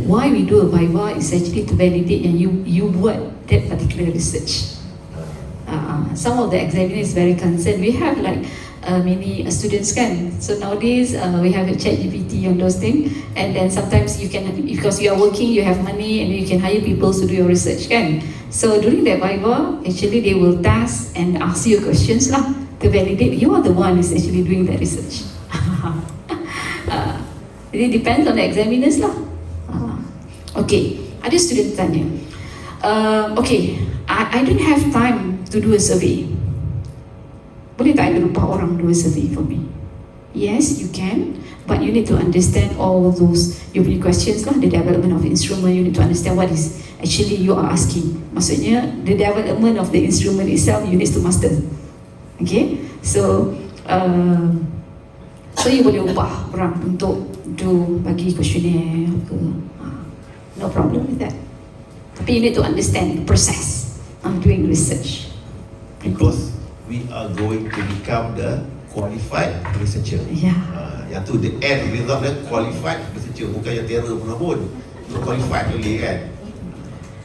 Speaker 8: why we do a Viva is actually to validate yang you buat that particular research. Some of the examiners is very concerned. We have like many students kan. So nowadays we have a ChatGPT on those things, and then sometimes you can, because you are working, you have money, and you can hire people to do your research kan. So during that Viva, actually they will task and ask you questions lah to validate you are the one who's actually doing that research. It depends on the examiners lah. Okay, ada student tanya, okay, I don't have time to do a survey. Boleh tak ada lupa orang do a survey for me? Yes, you can, but you need to understand all those you punya questions lah, the development of instrument. You need to understand what is actually you are asking. Maksudnya the development of the instrument itself you need to master. Okay, so so you boleh ubah orang untuk do bagi questionnaire ke, no problem with that. Tapi you need to understand the process of doing research.
Speaker 3: Because we are going to become the qualified researcher.
Speaker 8: Yeah.
Speaker 3: Yang tu the end result dia qualified researcher, bukan yang terror pun. So qualified boleh kan?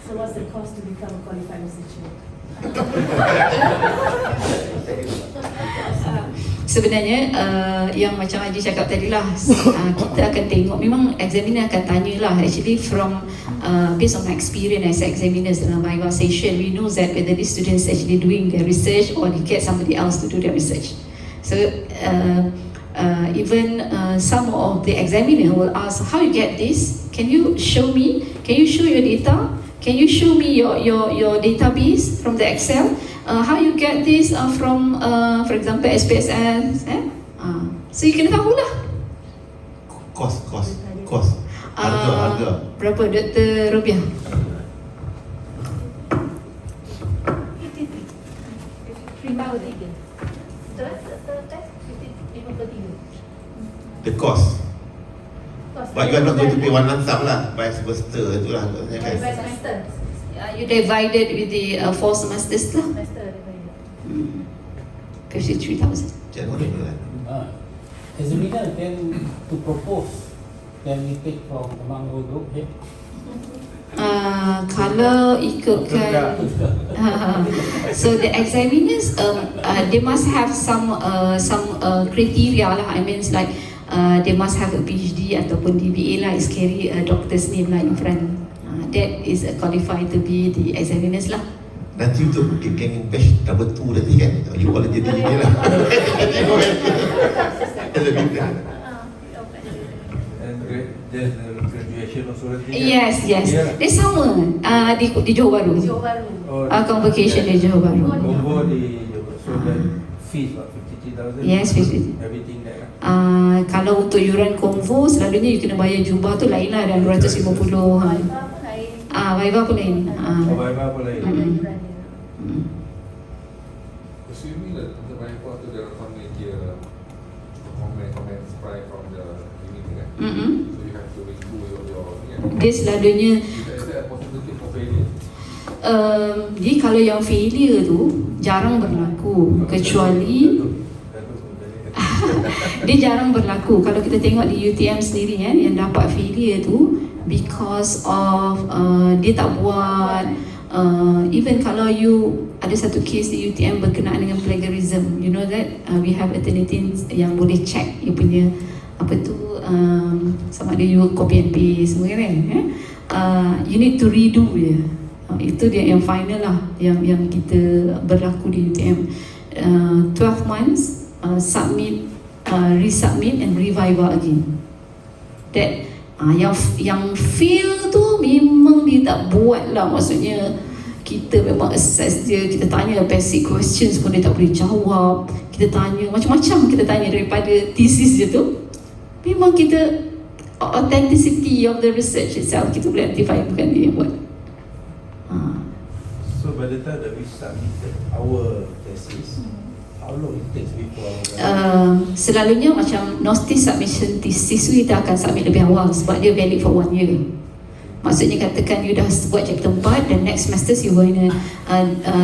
Speaker 6: So what's the cost to become a qualified researcher?
Speaker 8: Sebenarnya yang macam Haji cakap tadi lah, kita akan tengok, memang examiner akan tanya lah, actually from based on my experience as examiners dalam Viva session, we know that whether the students actually doing their research or they get somebody else to do their research. So even some of the examiner will ask, how you get this? Can you show me? Can you show your data? Can you show me your database from the Excel? How you get this from, for example, SPSS? So you kena tahulah.
Speaker 3: Cost. Harga.
Speaker 8: Berapa, Dr. Robiah?
Speaker 3: The cost. But you are not going to pay one lump sum lah, by semester tu lah.
Speaker 8: You divided with the 4 semesters lah. 53,000.
Speaker 3: Macam mana ni lah?
Speaker 7: Examiner can to propose, can we take from among our group here?
Speaker 8: Kalau ikutkan so the examiners they must have some criteria lah. I mean it's like they must have a PhD ataupun DBA lah, is carry a doctor's name lah in front. That is qualified to be the examiners lah.
Speaker 3: Nanti untuk geng batch number 2 nanti kan, you boleh jadi ni lah.
Speaker 2: And there's the graduation also nanti.
Speaker 8: Yes. Dia sama di Johor Bahru. Convocation di Johor Bahru.
Speaker 2: Combo di Johor. So the fees what, 53,000?
Speaker 8: Yes, 50,000.
Speaker 2: Everything there lah.
Speaker 8: Kalau untuk yuran konvo, selalunya you kena bayar jubah tu lain lah, dan 250. Viva pun lain.
Speaker 2: Oh, Viva pun lain.
Speaker 5: Assuming that the Viva tu there are some media comments right from the meeting kan. So you have to review your
Speaker 8: Dia selalunya
Speaker 5: is there a possibility for failure?
Speaker 8: Jadi kalau yang failure tu jarang berlaku, kecuali dia jarang berlaku. Kalau kita tengok di UTM sendiri kan, yang dapat failure tu because of dia tak buat, even kalau you ada satu case di UTM berkenaan dengan plagiarism, you know that we have Athenatin yang boleh check you punya apa tu, sama ada you copy and paste semua kan, you need to redo je. Itu dia yang final lah, yang kita berlaku di UTM. 12 months submit, resubmit and revive again. That yang fail tu memang dia tak buat lah, maksudnya kita memang assess dia, kita tanya basic questions pun dia tak boleh jawab, kita tanya macam-macam, kita tanya daripada thesis dia tu, memang kita authenticity of the research itself kita boleh identify bukan dia yang buat.
Speaker 2: So by the time that we submitted our thesis, how long it takes before
Speaker 8: selalunya macam notice submission thesis tu kita akan submit lebih awal sebab dia valid for 1 year. Maksudnya katakan you dah buat chapter 4, the next semester you going to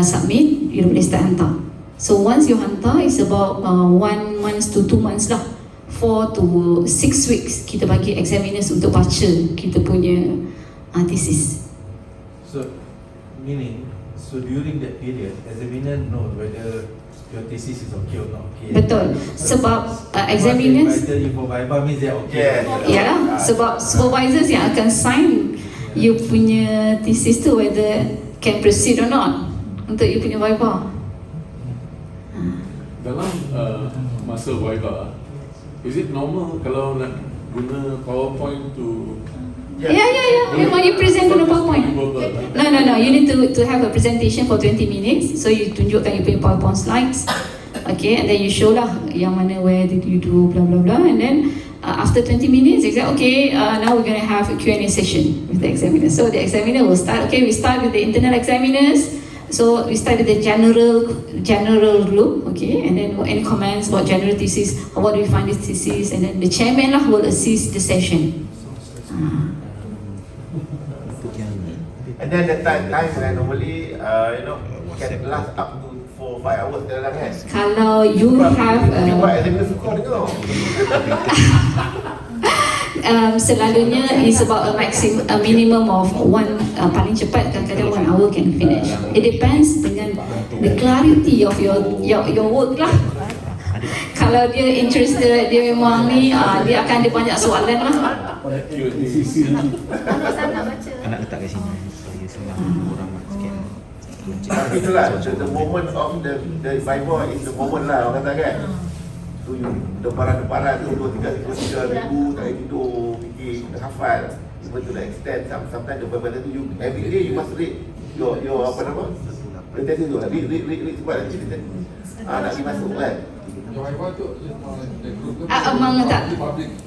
Speaker 8: submit, you boleh start hantar. So once you hantar, it's about 1 month to 2 months lah, 4 to 6 weeks kita bagi examiners untuk baca kita punya thesis.
Speaker 2: So meaning, so during that period, examiner knows whether your thesis is okay or not okay.
Speaker 8: Betul. Sebab examiners,
Speaker 2: Once they invited you for Viva means they're okay.
Speaker 8: ya, sebab supervisors yang akan sign you punya thesis tu whether can proceed or not untuk you punya Viva.
Speaker 5: Dalam masa Viva, is it normal kalau nak guna PowerPoint to
Speaker 8: Ya. Memang you present on the PowerPoint. No. You need to have a presentation for 20 minutes. So you tunjukkan you punya PowerPoint slides. Okay, and then you show lah yang mana where did you do blah blah blah, and then after 20 minutes, they say okay, now we're going to have a Q&A session with the examiner. So the examiner will start. Okay, we start with the internal examiners. So we start with the general group, okay, and then any comments about general thesis, how do we find this thesis, and then the chairman lah will assist the session.
Speaker 3: And then the time normally can last up to 4-5 hours dalam kan.
Speaker 8: Kalau you have
Speaker 3: Buat examiner suka dengar.
Speaker 8: selalunya is about a minimum of paling cepat kadang-kadang 1 hour can finish. It depends dengan the clarity of your work lah. Kalau dia interested, dia memang ni, dia akan ada banyak soalan lah.
Speaker 1: Sangat baca.
Speaker 10: Anak letak kat sini supaya senang orang sikit.
Speaker 3: Tapi itulah the moment of the Viva is the moment lah orang kata kan. Tu deparan-deparan tu 2-3 minggu tak boleh tidur fikir dah hafal. Even to the extent sometimes the Viva tu you every day you must read your apa nama? Presentation tu read sebab nanti nak pergi masuk kan.
Speaker 5: Viva tu
Speaker 8: Among tak.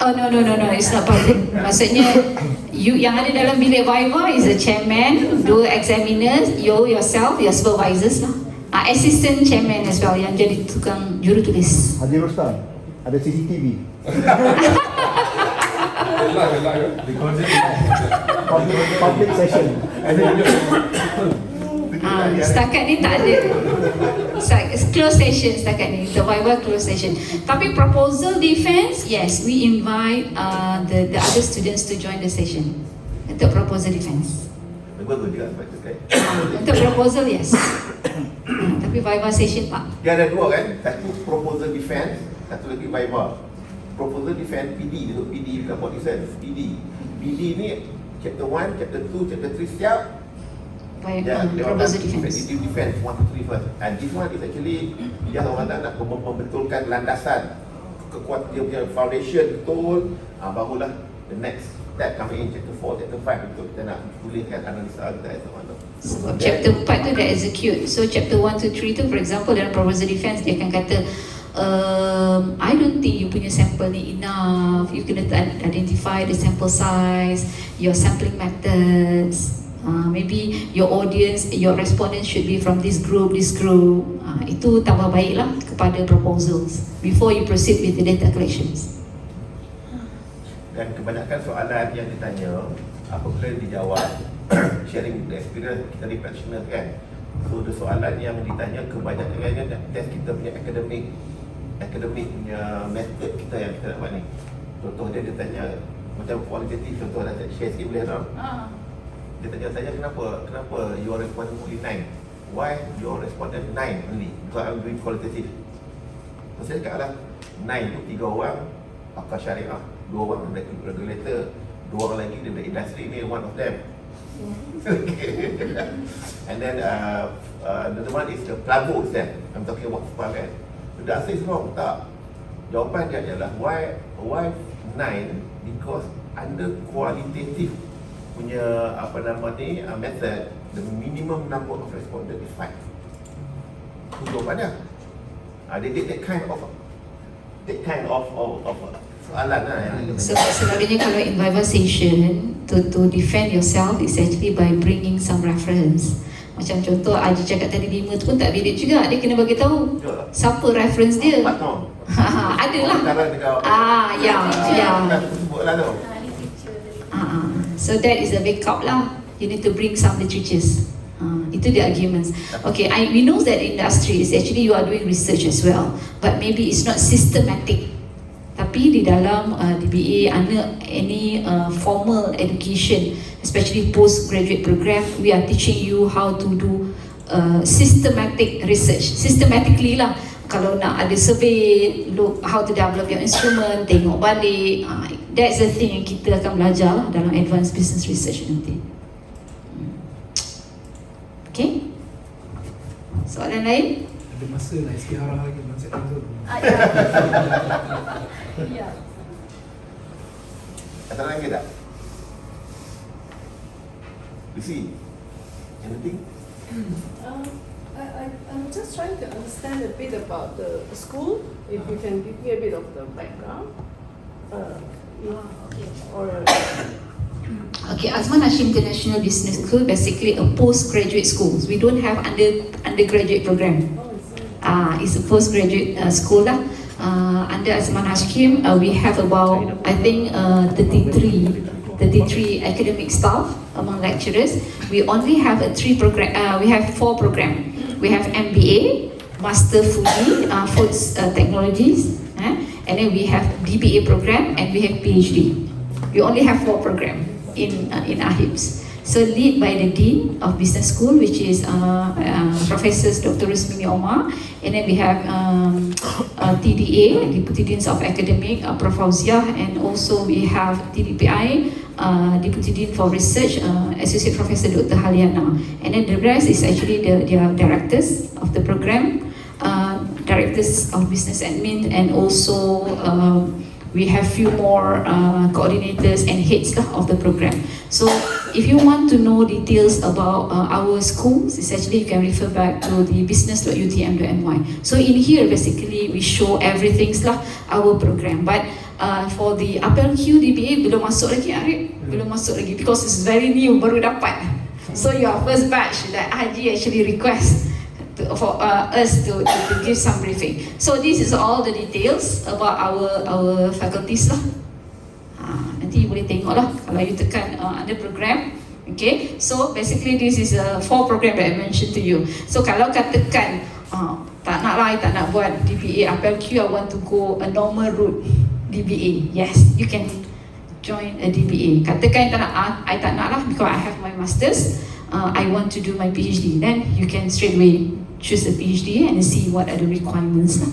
Speaker 8: Oh no, it's not public. Maksudnya you yang ada dalam bilik Viva is the chairman, 2 examiners, you yourself, your supervisors lah. Assistant chairman as well yang jadi tukang jurutulis.
Speaker 11: Haji Rostam, ada CCTV. Public session.
Speaker 8: Setakat ni tak ada. Close session setakat ni. The Viva close session. Tapi proposal defense, yes, we invite the other students to join the session. Untuk proposal defense.
Speaker 3: Bagus juga sebab tu kan.
Speaker 8: Untuk proposal, yes. Tapi Viva session tak.
Speaker 3: Dia ada 2 kan. Satu proposal defense, satu lagi Viva. Proposal defense PD, dia tu PD bukan for defense. PD ni chapter 1, chapter 2, chapter 3 siap.
Speaker 8: Proposal defense.
Speaker 3: Defense 1 to 3 first. And this one is actually dia orang nak membetulkan landasan kekuatan dia punya foundation betul. Barulah the next step coming in chapter 4, chapter 5 untuk kita nak tuliskan analisa kita macam
Speaker 8: Sebab chapter 4 tu dah execute. So chapter 1 to 3 tu for example dalam proposal defense dia akan kata I don't think you punya sample ni enough. You kena identify the sample size, your sampling methods. Maybe your audience, your respondents should be from this group. Itu tambah baiklah kepada proposals before you proceed with the data collections.
Speaker 3: Dan kebanyakan soalan yang ditanya apabila dijawab sharing the experience kita ni practitioner kan. So the soalan yang ditanya kebanyakan test kita punya academic punya method kita yang kita nak buat ni. Contoh dia tanya macam kualitatif, contoh nak share sikit boleh tak? Dia tanya saya kenapa your respondent only 9? Why your respondent 9 only? Because I'm doing qualitative. So saya cakap lah 9 tu 3 orang pakar syariah, 2 orang regulator, 2 orang lagi dari industri ni, one of them. And then the one is the Plavo itself. I'm talking about FPA kan. The answer is wrong, tak. Jawapan dia adalah why 9? Because under qualitative punya method, the minimum number of respondents is 5. Itu jawapannya. That kind of soalan lah yang
Speaker 8: So selalunya kalau in Viva session to defend yourself is actually by bringing some reference. Macam contoh Haji cakap tadi 5 tu pun tak valid juga. Dia kena bagi tahu siapa reference dia. Ada lah. So that is the backup lah. You need to bring some literatures. Itu the arguments. Okay, we know that industry is actually you are doing research as well, but maybe it's not systematic. Tapi di dalam DBA under any formal education, especially postgraduate program, we are teaching you how to do systematic research. Systematically lah, kalau nak ada survey, look how to develop your instrument, tengok balik, that's the thing yang kita akan belajar lah dalam advanced business research nanti. Okay, soalan lain?
Speaker 9: Ada masa nak istiharah lagi bulan September.
Speaker 6: Ya.
Speaker 3: Ada lagi tak? Lucy, anything?
Speaker 12: I'm just trying to understand a bit about the school. If you can give me a bit of the background.
Speaker 8: Okay, Azman Hashim International Business School basically a postgraduate school. We don't have undergraduate program. It's a postgraduate school lah. Under Azman Hashim, we have about I think 33 academic staff among lecturers. We only have we have 4 program. We have MBA, Master Foodie, Food Technologies, and then we have BBA program and we have PhD. We only have 4 program in AHIPS. So led by the Dean of Business School, which is Professor Dr. Rusmini Omar, and then we have TDA, Deputy Deans of Academic, Prof. Fauziah, and also we have TDPI, Deputy Dean for Research, Associate Professor Dr. Haliana, and then the rest is actually their directors of the program, directors of business admin, and also we have few more coordinators and heads of the program. So if you want to know details about our schools, it's actually you can refer back to the business.utm.my. So in here basically we show everything our program, but for the APLQ DBA belum masuk lagi, Arif, belum masuk lagi because it's very new, baru dapat. So your first batch that Haji actually request for us to give some briefing. So this is all the details about our faculties lah. Nanti boleh tengok lah kalau you tekan under program. Okay, so basically this is 4 program that I mentioned to you. So kalau katakan tak nak lah, I tak nak buat DBA APLQ, I want to go a normal route DBA, yes, you can join a DBA. Katakan I tak nak lah because I have my masters, I want to do my PhD, then you can straight away choose a PhD and see what are the requirements lah.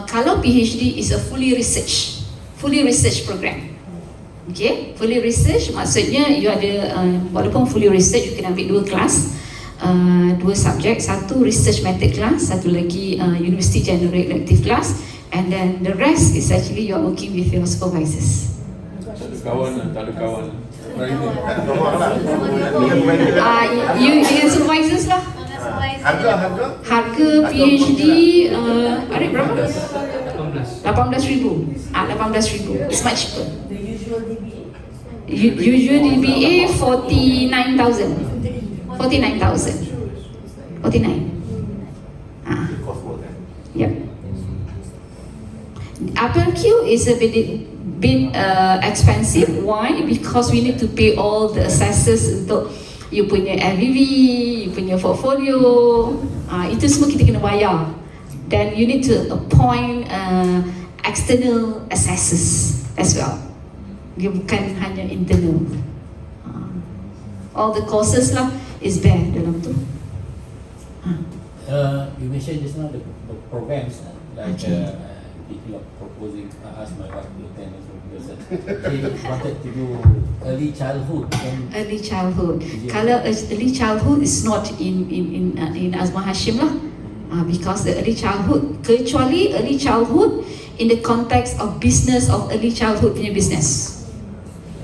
Speaker 8: Kalau PhD is a fully research program. Okay, fully research maksudnya you ada walaupun fully research you kena ambil 2 kelas, 2 subjek, satu research method class, satu lagi university general elective class, and then the rest is actually you are working with your supervisors.
Speaker 5: Tak ada kawan.
Speaker 8: You dengan supervisors lah. Harga PhD Arif berapa? 18,000. 18,000. It's much cheaper. Usual DBA 49,000. 49. Yep. APLQ is a bit expensive. Why? Because we need to pay all the assessors untuk you punya LVV, you punya portfolio, itu semua kita kena bayar. Then you need to appoint external assessors as well. Dia bukan hanya internal. All the courses lah is there dalam tu.
Speaker 7: You mentioned just now the programs like if you are proposing, I asked my wife to attend as well because she wanted to do early childhood.
Speaker 8: Early childhood. Kalau early childhood is not in Azman Hashim lah, because the early childhood, kecuali early childhood in the context of business of early childhood punya business.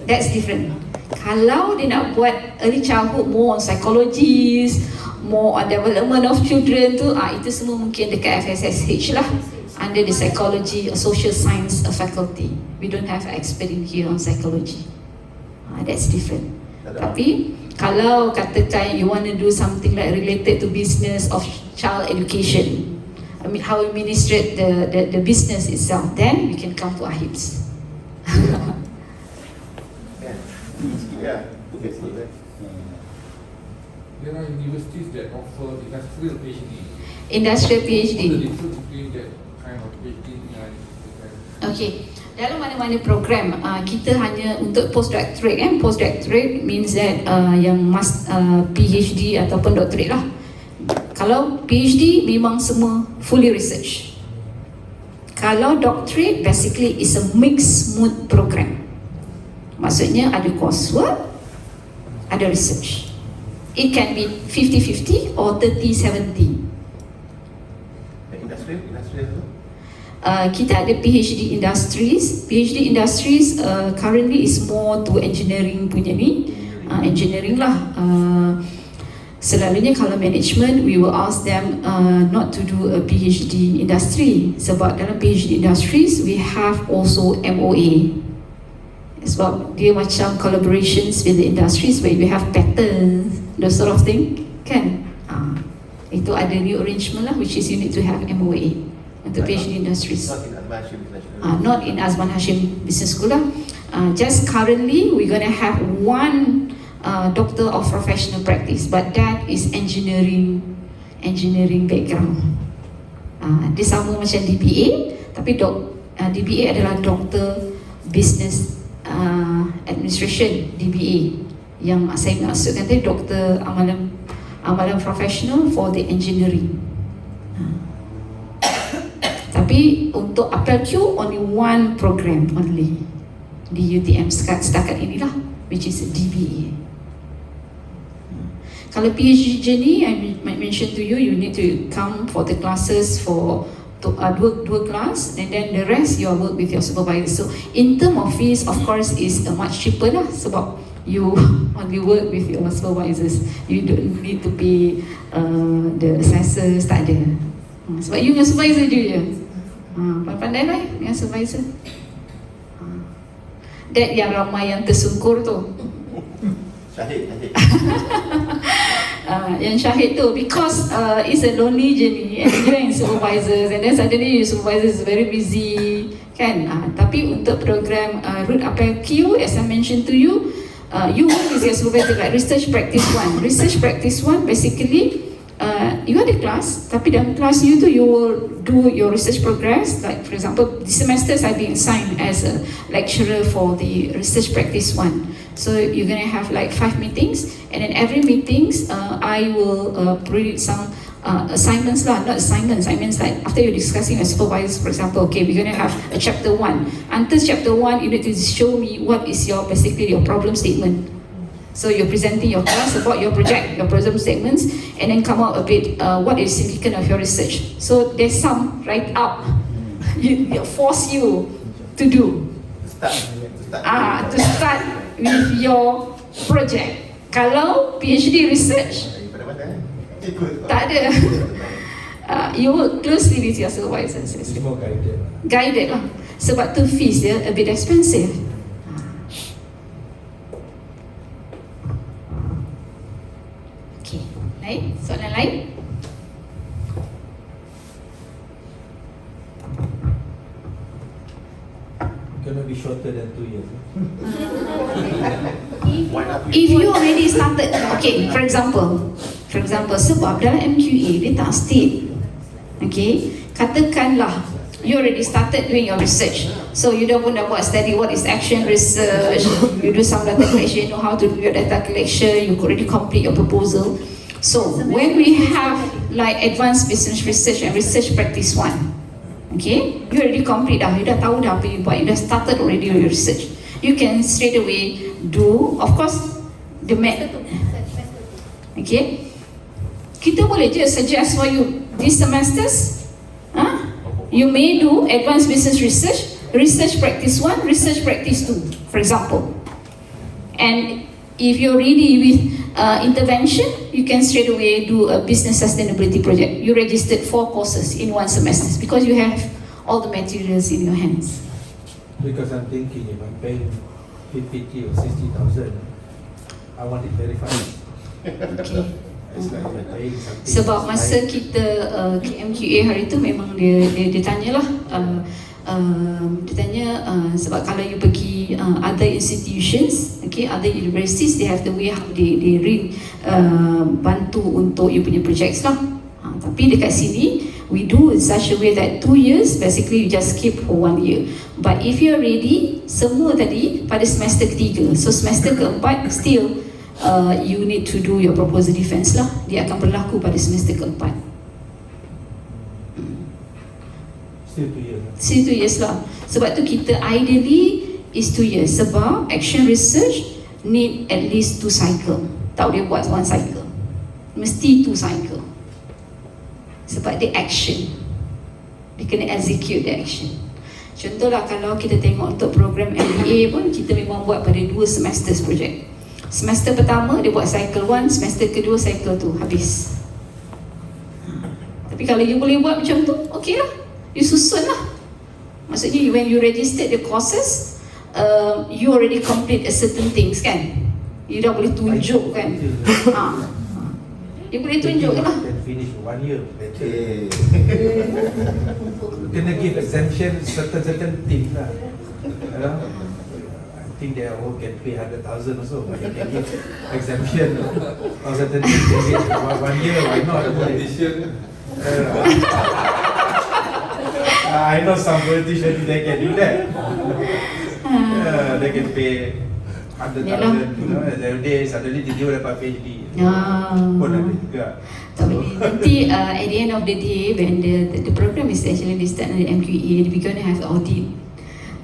Speaker 8: That's different. Kalau dia nak buat early childhood more on psychologists, more on development of children tu, itu semua mungkin dekat FSSH lah, under the psychology or social science faculty. We don't have expert in here on psychology. That's different. Tapi kalau katakan you want to do something like related to business of child education, I mean how we administrate the business itself, then we can come to AHIPS.
Speaker 5: There are universities that offer industrial PhD.
Speaker 8: Industrial PhD.
Speaker 5: What's the difference between that kind of PhD and
Speaker 8: Okay, dalam mana-mana program kita hanya untuk postdoctorate postdoctorate means that yang PhD ataupun doctorate lah. Kalau PhD memang semua fully research. Kalau doctorate basically is a mixed mood program. Maksudnya ada coursework, ada research. It can be 50-50 or 30-70.
Speaker 3: Industrial tu?
Speaker 8: Kita ada PhD industries. PhD industries currently is more to engineering punya ni. Engineering lah. Selalunya kalau management, we will ask them not to do a PhD industry. Sebab dalam PhD industries, we have also MOA. Sebab dia macam collaborations with the industries where we have patents, those sort of thing, kan? Itu ada new arrangement lah, which is you need to have MOA untuk PhD industries.
Speaker 3: Not in Azman Hashim Business School.
Speaker 8: Not in Azman Hashim Business School lah. Just currently, we're gonna have one doctor of professional practice, but that is engineering background. Dia sama macam DBA, tapi DBA adalah Doctor Business Administration, DBA. Yang saya maksudkan tadi Doktor Amalan Professional for the Engineering. Tapi untuk Apel Q, only one program only di UTM setakat inilah, which is DBA. Kalau PhD journey, I mentioned to you, you need to come for the classes for dua kelas, and then the rest you work with your supervisor. So in term of fees, of course, is much cheaper lah, sebab you only work with your supervisors. You don't need to pay the assessors, tak ada. Sebab you dengan supervisor je. Pandai lah dengan supervisor. That yang ramai yang tersungkur tu.
Speaker 3: Syahid.
Speaker 8: Yang syahid tu, because it's a lonely journey and you and supervisors, and then suddenly your supervisor is very busy, kan? Tapi untuk program Root Apel Q, as I mentioned to you, you work with your supervisor like Research Practice 1. Research Practice 1 basically you ada kelas, tapi dalam kelas you tu you will do your research progress. Like for example, this semester I've been assigned as a lecturer for the Research Practice 1. So you're gonna have like 5 meetings, and then every meetings I will read some assignments lah, not assignments. I mean like after you're discussing with supervisors, for example, okay, we're gonna have a chapter 1. Until chapter 1, you need to show me what is your basically your problem statement. So you're presenting your class about your project, your problem statements, and then come out a bit what is significant of your research. So there's some write up you force you to do. To start with your project. Kalau PhD research, tak ada. You work closely with your supervisors.
Speaker 2: It's more guided.
Speaker 8: Guided lah. Sebab tu fees dia a bit expensive. Okay, lain? Soalan lain?
Speaker 2: Gonna be shorter than 2 years.
Speaker 8: If you already started, okay, for example, sebab dalam MQA dia tak state, okay, katakanlah you already started doing your research, so you dah pun dah buat study what is action research, you do some data collection, you know how to do your data collection, you already complete your proposal. So when we have like advanced business research and research practice 1, okay, you already complete dah, you dah tahu dah apa you buat, you dah started already your research, you can straight away do, of course, the okay, kita boleh je suggest for you this semesters, you may do advanced business research, research practice 1, research practice 2, for example. And if you're ready with intervention, you can straight away do a business sustainability project. You registered 4 courses in 1 semester because you have all the materials in your hands.
Speaker 2: Because I'm thinking if I'm paying 50,000 or 60,000, I want it very fast.
Speaker 8: Okay.
Speaker 2: It's like I'm paying something.
Speaker 8: Sebab masa kita KMQA hari tu memang dia tanyalah, dia tanya sebab kalau you pergi other institutions, okay, other universities, they have the way how they bantu untuk you punya projects lah. Tapi dekat sini we do in such a way that 2 years basically you just skip for 1 year. But if you're ready, semua tadi pada semester ketiga. So semester keempat still you need to do your proposal defense lah. Dia akan berlaku pada semester keempat.
Speaker 2: Still 2 years.
Speaker 8: Still 2 years lah. Sebab tu kita ideally is 2 years. Sebab action research need at least 2 cycle. Tak boleh buat 1 cycle. Mesti 2 cycle. Sebab dia action. Dia kena execute the action. Contohlah kalau kita tengok untuk program MBA pun, kita memang buat pada 2 semester project. Semester pertama dia buat cycle 1, semester kedua cycle 2, habis. Tapi kalau you boleh buat macam tu, okey lah. You susun lah. Maksudnya when you register the courses, you already complete a certain things kan. You dah boleh tunjuk kan. You boleh tunjuk lah.
Speaker 2: Can finish 1 year better. Kena give exemption certain things lah. I think they all can pay 100,000 also, but you can give exemption on certain things. They get 1 year, why not? I know some politicians they can do that. They can pay 100,000, you know, every day suddenly dia dapat PhD. Pun ada juga.
Speaker 8: Nanti at the end of the day, when the program is actually listed under MQA, we're going to have audit.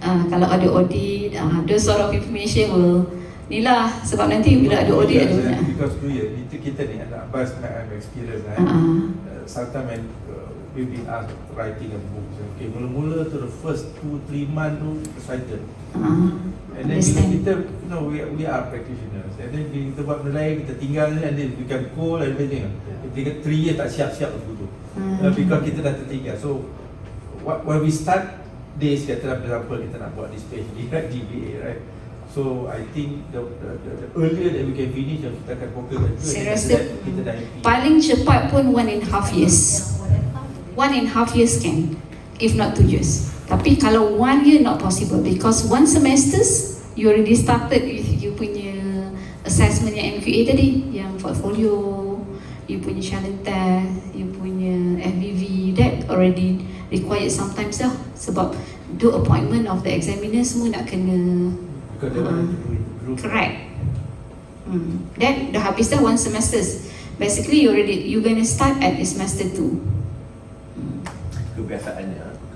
Speaker 8: Kalau ada audit, those sort of information will ni lah, sebab nanti bila ada audit ada.
Speaker 2: Because kita ni anak Abbas, I'm experienced. Sometimes when we've been asked writing a book, okay, mula-mula to the first 2-3 months tu excited. And then bila kita, you know, we are practitioners. And then bila kita buat benda lain, kita tinggal ni, and then we can go and everything. Kita 3 years tak siap-siap begitu. Because kita dah tertinggal. So, when we start this, kata for example, kita nak buat this PhD, right, GBA, right? So, I think the earlier that we can finish, kita akan fokus on itu.
Speaker 8: Saya rasa
Speaker 2: kita dah happy.
Speaker 8: paling cepat pun 1.5 years. 1.5 years can, if not 2 years. Tapi kalau 1 year not possible, because 1 semesters you already started with you punya assessment yang MQA tadi, yang portfolio, you punya challenge test, you punya FBV, that already required sometimes lah. Sebab do appointment of the examiner semua nak kena correct. Then dah habis dah 1 semesters. Basically you gonna start at semester 2.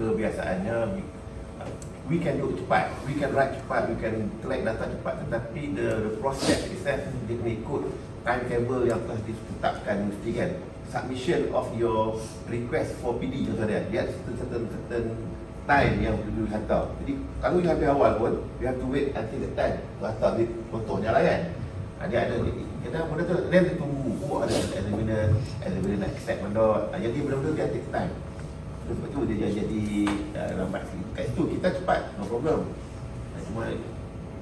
Speaker 3: Kebiasaannya we can do cepat, we can write cepat, we can collect data cepat, tetapi the process itself dia kena ikut timetable yang telah ditetapkan mesti kan. Submission of your request for PD contohnya, dia ada certain time yang perlu dihantar. Jadi kalau you habis awal pun, you have to wait until the time to hantar di contohnya lah kan. Dia ada kita benda tu dia tunggu ada examiner nak accept benda. Jadi benda-benda dia take time. Sebab tu dia jadi lambat sikit. Kat situ kita cepat, no problem. Cuma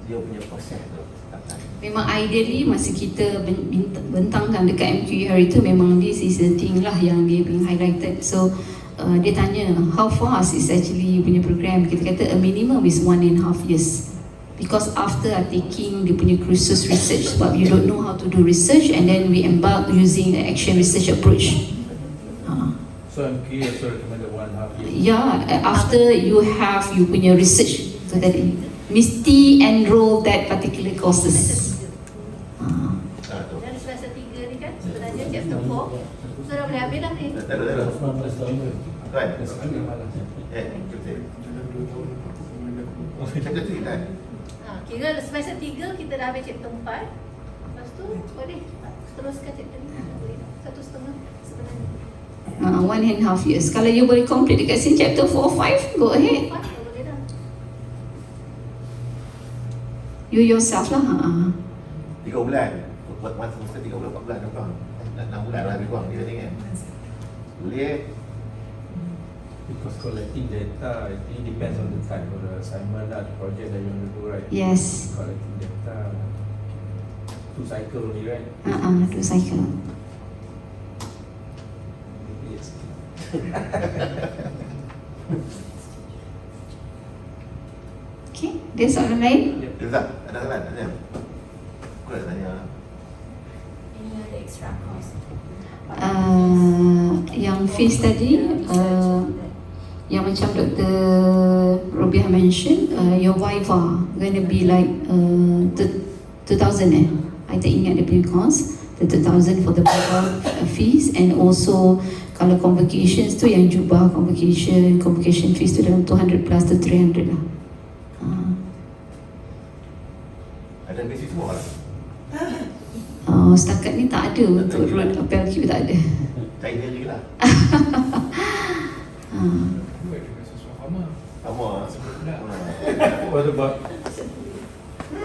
Speaker 3: dia punya proses tu.
Speaker 8: Memang ideally masa kita bentangkan dekat MQA hari tu, memang this is the thing lah yang dia being highlighted. So dia tanya how fast is actually you punya program. Kita kata a minimum is 1.5 years. Because after taking dia punya cursus research, sebab you don't know how to do research, and then we embark using the action research approach.
Speaker 2: So MQA also recommended 1.5 years.
Speaker 8: Yeah, after you have you punya research, so that mesti enroll that particular courses.
Speaker 6: Dan semester 3 ni kan sebenarnya chapter 4 sudah boleh habis dah ni.
Speaker 3: Kan? Chapter 3 kan?
Speaker 6: Kira semester 3 kita dah habis chapter 4. Lepas tu boleh teruskan chapter 5. Boleh 1.5 sebenarnya.
Speaker 8: 1.5 years. Kalau you boleh complete dekat sini chapter 4 or 5, go ahead. You yourself lah.
Speaker 3: 3 bulan. Buat masa semester 3 bulan, 4 bulan tuan. 6 bulan lah lebih kurang dia ni kan. Boleh.
Speaker 2: Because collecting data, it depends on the type of the assignment lah, the project that you want to do, right?
Speaker 8: Yes.
Speaker 2: Collecting data, 2 cycle only, right?
Speaker 8: 2 cycle.
Speaker 2: Yes.
Speaker 8: Okay, dia soalan lain?
Speaker 3: Rizal, ada soalan? Ada. Aku nak tanya.
Speaker 6: the extra cost?
Speaker 8: Yang fees tadi, yang macam Dr. Robiah mention, your Viva gonna be like 2,000 I tak ingat dia punya cost. The 2,000 for the Viva fees, and also kalau convocations tu yang jubah convocation fees tu dalam 200 plus to 300 lah.
Speaker 3: Ada basic semua lah.
Speaker 8: Setakat ni tak ada untuk road appeal queue, tak ada.
Speaker 3: China je lah. Sama lah.
Speaker 2: What about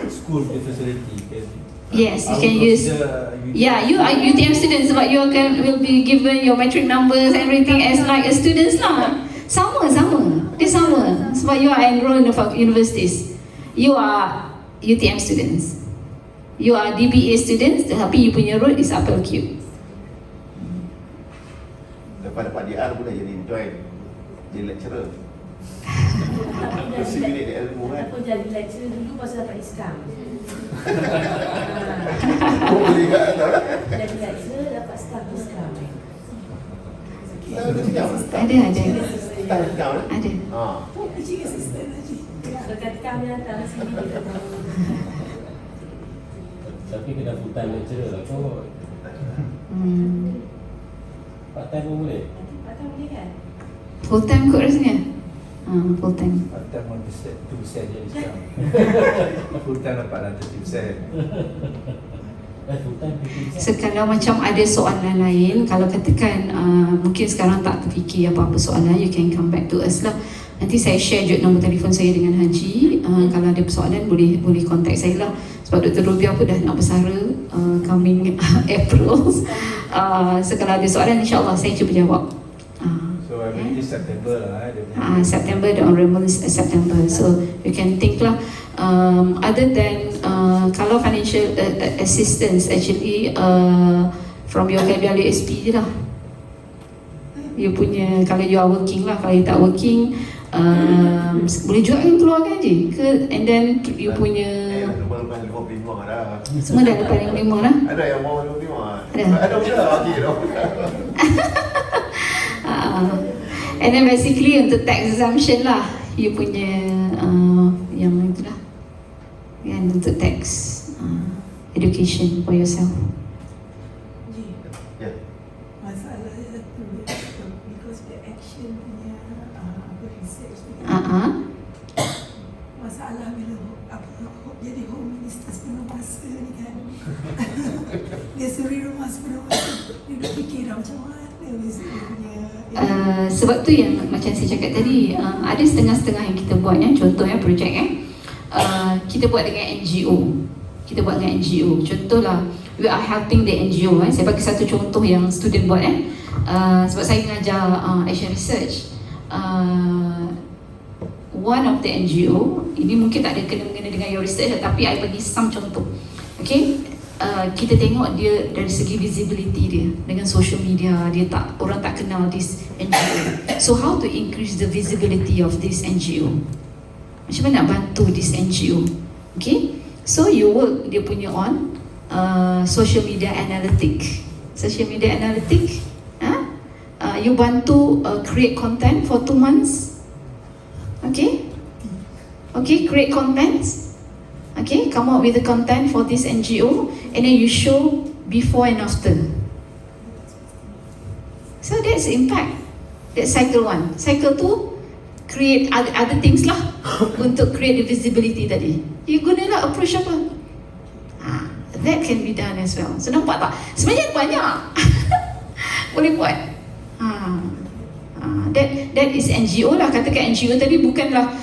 Speaker 2: school facility?
Speaker 8: Yes, you can use. Yeah, you are UTM students, but you will be given your metric numbers, everything as like a students lah. Sama. Dia sama. Sebab you are enrolled in the universities. You are UTM students. You are DBA students, tapi you punya road is appeal queue.
Speaker 3: Lepas dapat DR pun dah jadi jadi lecturer. Mesti unit dia ilmu kan.
Speaker 6: Aku jadi lecturer dulu pasal dapat diskaun.
Speaker 3: Kau boleh kat tak?
Speaker 6: Jadi lecturer dapat staff diskaun.
Speaker 8: Ada. Ada.
Speaker 6: Dekat kami datang sini kita tahu.
Speaker 7: Tapi kena full time lecturer lah kot. Part time pun boleh?
Speaker 6: Part time boleh kan?
Speaker 8: Full time kot rasanya. Full time.
Speaker 2: Part time 2% je sekarang. Full time dapat 30%.
Speaker 7: Full time 50%.
Speaker 8: So kalau macam ada soalan lain, kalau katakan mungkin sekarang tak terfikir apa-apa soalan, you can come back to us lah. Nanti saya share juga nombor telefon saya dengan Haji. Kalau ada persoalan boleh contact saya lah. Sebab Dr. Robiah pun dah nak bersara coming April. So kalau ada soalan, insyaAllah saya cuba jawab.
Speaker 2: So every September lah.
Speaker 8: September, the enrollment is September. So you can think lah. Other than kalau financial assistance actually from your KWSP je lah. You punya, kalau you are working lah. Kalau you tak working, boleh juga you keluarkan je ke, and then you punya
Speaker 3: Lepas 55 dah.
Speaker 8: semua dah lepas 55 dah.
Speaker 3: Ada yang mau 55.
Speaker 8: Ada.
Speaker 3: Ada sudah. Okey dah.
Speaker 8: And then basically untuk tax exemption lah, you punya yang itulah, yang untuk tax education for yourself.
Speaker 3: Ya.
Speaker 12: Masalah itu because the action punya research ni. Masalah bila jadi home minister sepenuh masa ni kan. Dia suri rumah sepenuh masa. Dia fikir dah macam mana dia punya.
Speaker 8: Sebab tu yang macam saya cakap tadi, ada setengah-setengah yang kita buat ya. Contoh projek kita buat dengan NGO. Contohlah, we are helping the NGO. Saya bagi satu contoh yang student buat sebab saya mengajar action research. One of the NGO, ini mungkin tak ada kena-mengena dengan your research, tapi I bagi some contoh. Okay, kita tengok dia dari segi visibility dia dengan social media, orang tak kenal this NGO. So how to increase the visibility of this NGO? Macam mana nak bantu this NGO? Okay, so you work dia punya on social media analytic. You bantu create content for 2 months. Okay, create contents. Okay, come up with the content for this NGO, and then you show before and after. So that's impact. That's cycle 1. Cycle 2, create other things lah untuk create the visibility tadi. You gunalah approach apa? That can be done as well. So nampak tak? Sebenarnya banyak boleh buat. That is NGO lah. Katakan NGO tadi bukanlah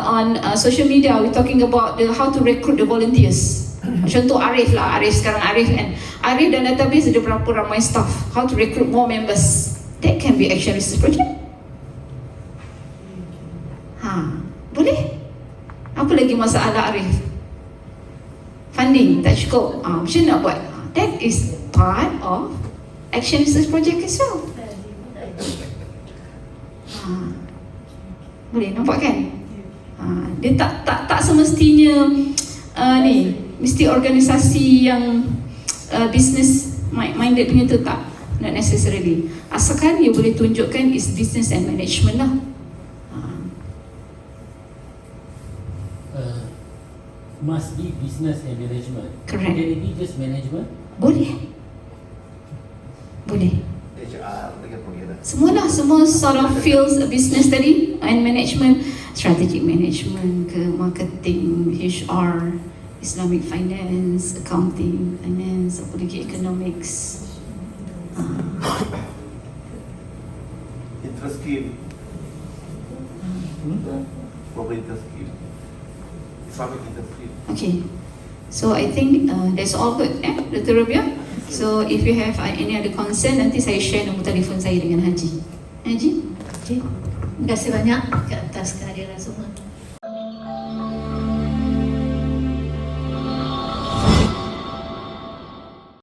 Speaker 8: on social media. We're talking about how to recruit the volunteers. Contoh Arif lah. Arif dan database ada berapa ramai staff. How to recruit more members. That can be action research project. Boleh. Apa lagi masalah Arif? Funding tak cukup. Macam nak buat? That is part of action research project as well. Boleh nampak kan? Dia tak semestinya mesti organisasi yang business minded punya tu tak, not necessarily. Asalkan you boleh tunjukkan is business and management lah.
Speaker 7: Must be business and management.
Speaker 8: Correct.
Speaker 7: Can it be just management?
Speaker 8: Boleh. Boleh.
Speaker 3: HR dengan pengira.
Speaker 8: Semua sort of fields business tadi and management, strategic management ke marketing, HR, Islamic finance, accounting, finance, apa lagi, economics.
Speaker 3: Interest scheme. Proper interest scheme. Islamic interest scheme.
Speaker 8: Okay, so I think that's all good, Dr. Rabia. So if you have any other concern, nanti saya share nombor telefon saya dengan Haji. Haji? Okay.
Speaker 1: Terima kasih banyak ke atas kehadiran semua.